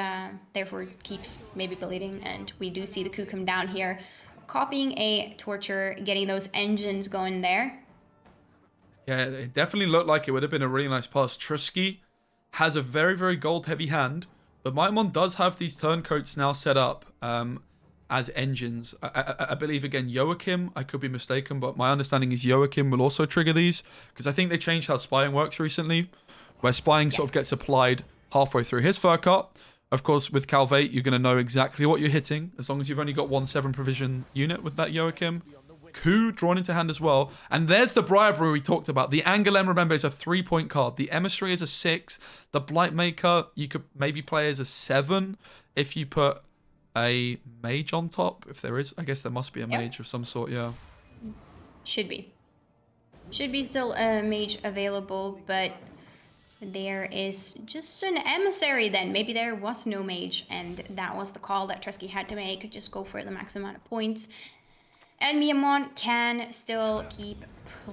therefore keeps maybe bleeding. And we do see the coup come down here. Copying a torture, getting those engines going there. Yeah, it definitely looked like it would have been a really nice pass. Truzky has a very, very gold-heavy hand, but Myamon does have these turncoats now set up as engines. I believe, again, Joachim, I could be mistaken, but my understanding is Joachim will also trigger these, because I think they changed how spying works recently, where spying sort of gets applied halfway through his fur cut. Of course, with Calvate, you're going to know exactly what you're hitting, as long as you've only got 1 7 provision unit with that Joachim. Coup drawn into hand as well. And there's the Bribery we talked about. The Angoulême, remember, is a 3-point card. The Emissary is a 6. The Blightmaker, you could maybe play as a 7 if you put a mage on top. If there is, I guess there must be a mage of some sort, yeah. Should be. Should be still a mage available, but there is just an Emissary then. Maybe there was no mage, and that was the call that Truzky had to make. Just go for the max amount of points. And Myamon can still keep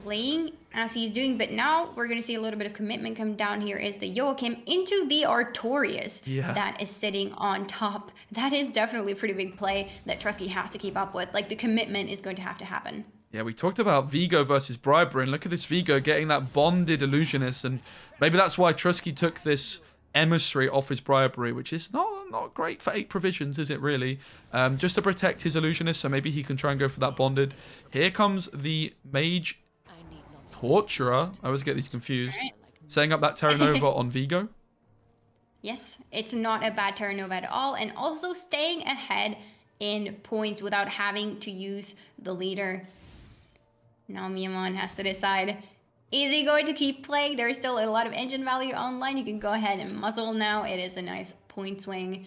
playing as he's doing, but now we're going to see a little bit of commitment come down. Here is the Joachim into the Artorias that is sitting on top. That is definitely a pretty big play that Truzky has to keep up with. Like, the commitment is going to have to happen. Yeah, we talked about Vigo versus Bribery, and look at this Vigo getting that bonded Illusionist, and maybe that's why Truzky took this Emissary off his Bribery, which is not great for 8 provisions, is it really? Just to protect his Illusionist, so maybe he can try and go for that bonded. Here comes the Mage Torturer. I always get these confused. Setting up that Terra Nova on Vigo. Yes, it's not a bad Terra Nova at all, and also staying ahead in points without having to use the leader. Now Myamon has to decide, is he going to keep playing? There is still a lot of engine value online. You can go ahead and muzzle now. It is a nice point swing.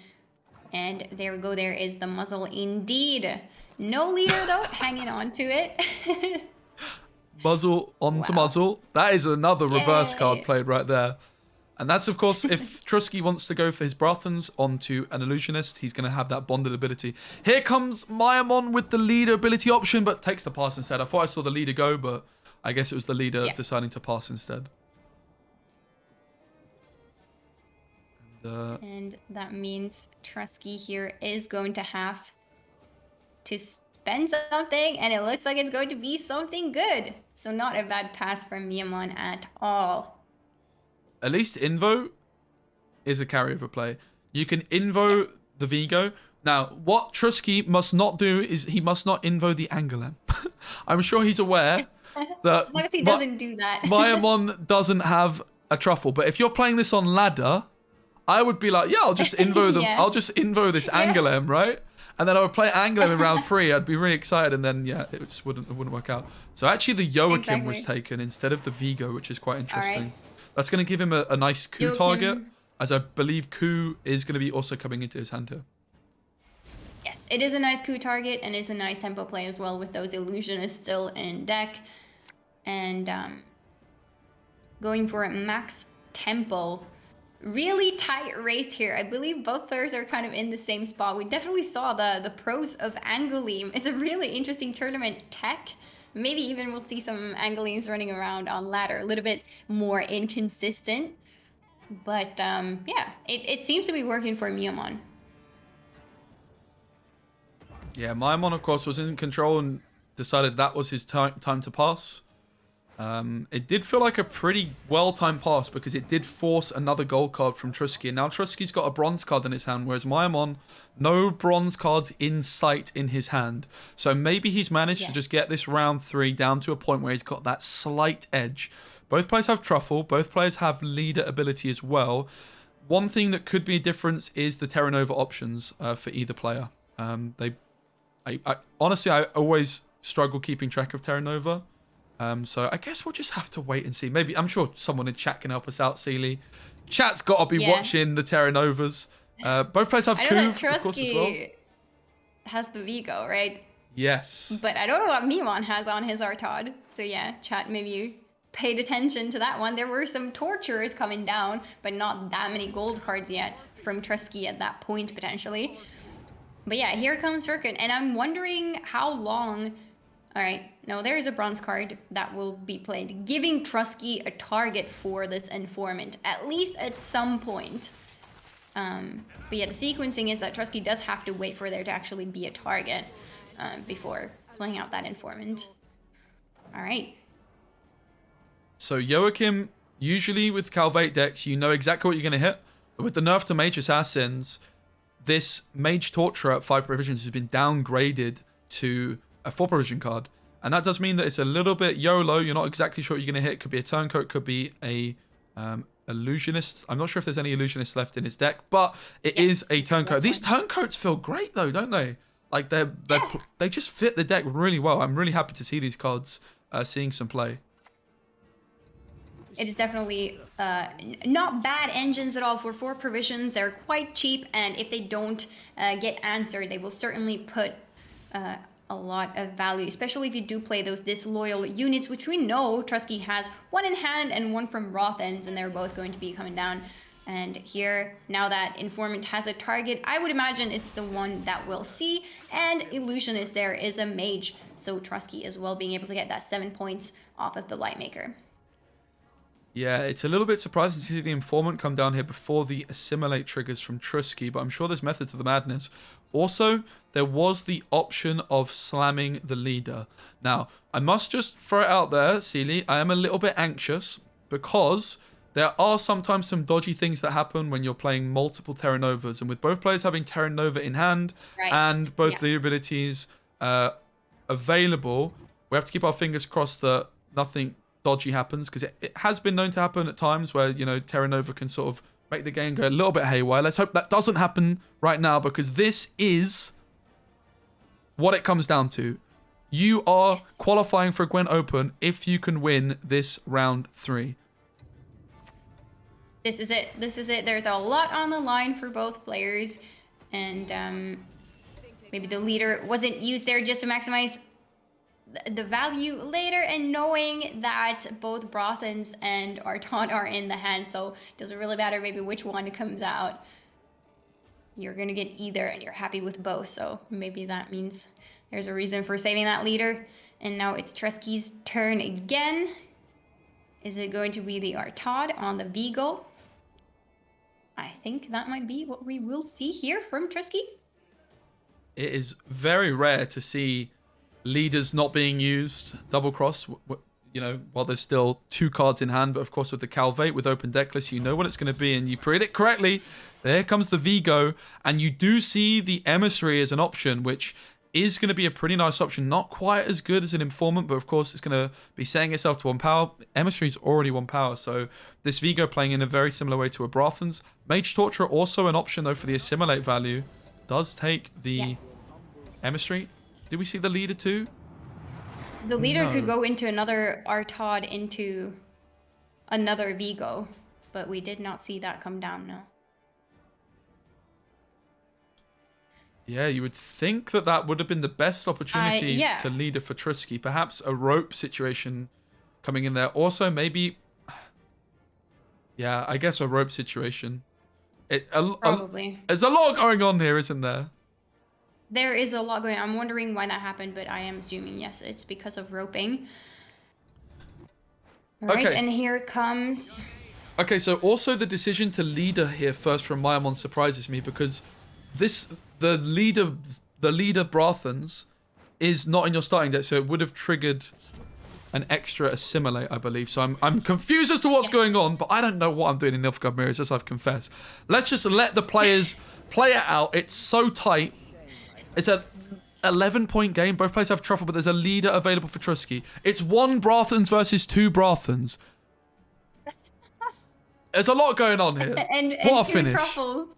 And there we go. There is the muzzle indeed. No leader, though. Hanging on to it. Muzzle onto muzzle. That is another reverse card played right there. And that's, of course, if Truzky wants to go for his Brothans onto an Illusionist, he's going to have that bonded ability. Here comes Myamon with the leader ability option, but takes the pass instead. I thought I saw the leader go, but I guess it was the leader deciding to pass instead. And that means Truzky here is going to have to spend something, and it looks like it's going to be something good. So not a bad pass from Myamon at all. At least Invo is a carryover play. You can Invo the Vigo. Now, what Truzky must not do is he must not Invo the Angoulême. I'm sure he's aware that as long as he doesn't do that. Myamon doesn't have a truffle, but if you're playing this on ladder, I would be like, yeah, I'll just Invo them. I'll just Invo this Angoulême, right? And then I would play Angoulême in round 3. I'd be really excited, and then it just wouldn't work out. So actually, the Joachim was taken instead of the Vigo, which is quite interesting. That's going to give him a nice coup target, as I believe coup is going to be also coming into his hand here. Yes, it is a nice coup target, and it's a nice tempo play as well with those Illusionists still in deck. And going for a max tempo. Really tight race here. I believe both players are kind of in the same spot. We definitely saw the pros of Angoulême. It's a really interesting tournament tech. Maybe even we'll see some Angoulemes running around on ladder. A little bit more inconsistent. But yeah, it seems to be working for Myamon. Yeah, Myamon, of course, was in control and decided that was his time to pass. It did feel like a pretty well-timed pass because it did force another gold card from Truzky. And now Truzky's got a bronze card in his hand, whereas Myamon, no bronze cards in sight in his hand. So maybe he's managed to just get this round 3 down to a point where he's got that slight edge. Both players have Truffle. Both players have leader ability as well. One thing that could be a difference is the Terra Nova options for either player. Honestly, I always struggle keeping track of Terra Nova. So I guess we'll just have to wait and see. Maybe, I'm sure someone in chat can help us out, Cceely. Chat's got to be watching the Terra Novas. Both players have Coup, of course, as well. Has the Vigo, right? Yes. But I don't know what Myamon has on his Artod. So yeah, chat, maybe you paid attention to that one. There were some torturers coming down, but not that many gold cards yet from Truzky at that point, potentially. But yeah, here comes Firkin. And I'm wondering how long... All right, no, there is a bronze card that will be played, giving Truzky a target for this informant, at least at some point. But yeah, the sequencing is that Truzky does have to wait for there to actually be a target before playing out that informant. All right. So Joachim, usually with Calvate decks, you know exactly what you're going to hit. But with the nerf to Mage Assassins, this Mage Torturer at 5 provisions has been downgraded to a 4 provision card, and that does mean that it's a little bit YOLO. You're not exactly sure what you're going to hit. Could be a turncoat, could be a illusionist. I'm not sure if there's any illusionists left in his deck, but it is a turncoat. These turncoats feel great though, don't they? Like they just fit the deck really well. I'm really happy to see these cards seeing some play. It is definitely not bad engines at all for 4 provisions. They're quite cheap, and if they don't get answered, they will certainly put a lot of value, especially if you do play those disloyal units, which we know Truzky has one in hand and one from Rothens, and they're both going to be coming down. And here, now that Informant has a target, I would imagine it's the one that we'll see. And Illusionist there is a mage, so Truzky as well being able to get that 7 points off of the Lightmaker. Yeah, it's a little bit surprising to see the Informant come down here before the Assimilate triggers from Truzky, but I'm sure there's method to the madness. Also, there was the option of slamming the leader. Now, I must just throw it out there, Cceely, I am a little bit anxious because there are sometimes some dodgy things that happen when you're playing multiple Terra Novas, and with both players having Terra Nova in hand and both the abilities available, we have to keep our fingers crossed that nothing dodgy happens, because it has been known to happen at times where, you know, Terra Nova can sort of make the game go a little bit haywire. Let's hope that doesn't happen right now, because this is what it comes down to. You are qualifying for a Gwent Open if you can win this round 3. This is it. This is it. There's a lot on the line for both players, and maybe the leader wasn't used there just to maximize the value later, and knowing that both Brothens and Arton are in the hand, so it doesn't really matter maybe which one comes out. You're gonna get either, and you're happy with both, so maybe that means there's a reason for saving that leader. And now it's Truzky's turn again. Is it going to be the Artod on the Vigo? I think that might be what we will see here from Truzky. It is very rare to see leaders not being used double cross, you know, while there's still 2 cards in hand. But of course with the Calvate with open deck list, you know what it's going to be, and you predict correctly. There comes the Vigo, and you do see the Emissary as an option, which is going to be a pretty nice option. Not quite as good as an Informant, but of course it's going to be saying itself to 1 power. Emissary's already 1 power, so this Vigo playing in a very similar way to a Brothens. Mage Torturer also an option though for the Assimilate value. Does take the Emissary. Did we see the leader too? The leader could go into another Artod, into another Vigo, but we did not see that come down, no. Yeah, you would think that that would have been the best opportunity to leader for Truzky. Perhaps a rope situation coming in there. Also, maybe... Yeah, I guess a rope situation. Probably. There's a lot going on here, isn't there? There is a lot going on. I'm wondering why that happened, but I am assuming, yes, it's because of roping. All right, and here comes... Okay, so also the decision to leader here first from Myamon surprises me, because the leader Brothens is not in your starting deck, so it would have triggered an extra assimilate, I believe. So I'm confused as to what's going on, but I don't know what I'm doing in Nilfgaard Mirrors, as I've confessed. Let's just let the players play it out. It's so tight. It's a 11-point game. Both players have truffle, but there's a leader available for Truzky. It's 1 Brathens versus 2 Brathens. There's a lot going on here. and what a 2 finish. truffles.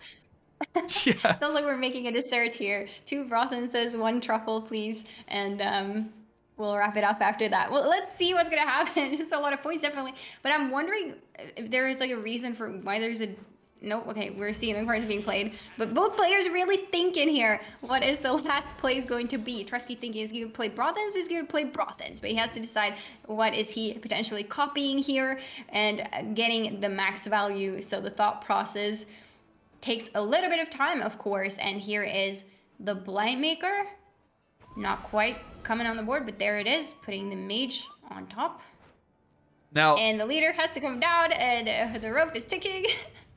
Yeah. Sounds like we're making a dessert here. 2 Brathens says 1 truffle, please. And we'll wrap it up after that. Well, let's see what's going to happen. It's a lot of points, definitely. But I'm wondering if there is like a reason for why there's a... No, okay, we're seeing the cards being played. But both players really thinking here. What is the last place going to be? Truzky thinking he's going to play Brathens, he's going to play Brathens. But he has to decide what is he potentially copying here and getting the max value. So the thought process takes a little bit of time, of course. And here is the Blind Maker. Not quite coming on the board, but there it is. Putting the Mage on top. Now, and the leader has to come down and the rope is ticking.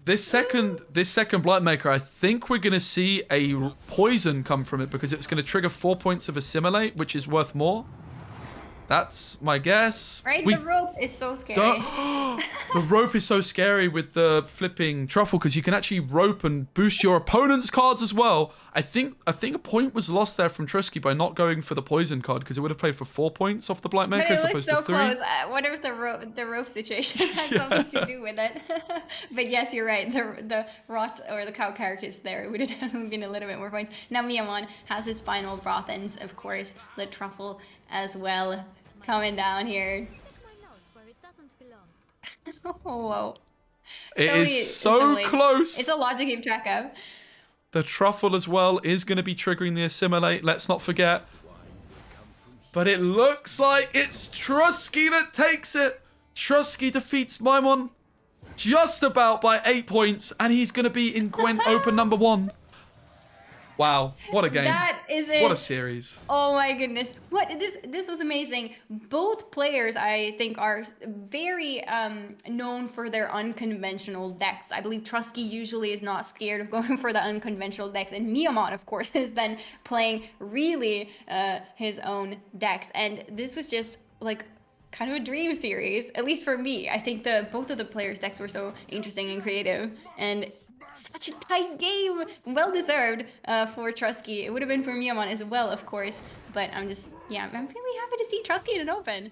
This second Blind Maker, I think we're going to see a poison come from it because it's going to trigger 4 points of assimilate, which is worth more. That's my guess. Right? The rope is so scary. The rope is so scary with the flipping truffle because you can actually rope and boost your opponent's cards as well. I think a point was lost there from Truzky by not going for the poison card because it would have played for 4 points off the Blind Maker as opposed to 3. Close. I wonder if the rope situation had something to do with it. But yes, you're right. The rot or the cow carcass there, it would have definitely been a little bit more points. Now Myamon has his final Brathens, of course, the truffle as well. Coming down here. Oh, whoa. It is so close. It's a lot to keep track of. The truffle as well is going to be triggering the assimilate. Let's not forget. But it looks like it's Truzky that takes it. Truzky defeats Myamon just about by 8 points. And he's going to be in Gwent Open number 1. Wow, what a game. That is it. What a series. Oh my goodness. This was amazing. Both players, I think, are very known for their unconventional decks. I believe Truzky usually is not scared of going for the unconventional decks. And Myamon, of course, is then playing really his own decks. And this was just like kind of a dream series, at least for me. I think both of the players' decks were so interesting and creative. And such a tight game. Well deserved for Truzky. It would have been for Myamon as well, of course. But I'm really happy to see Truzky in an open.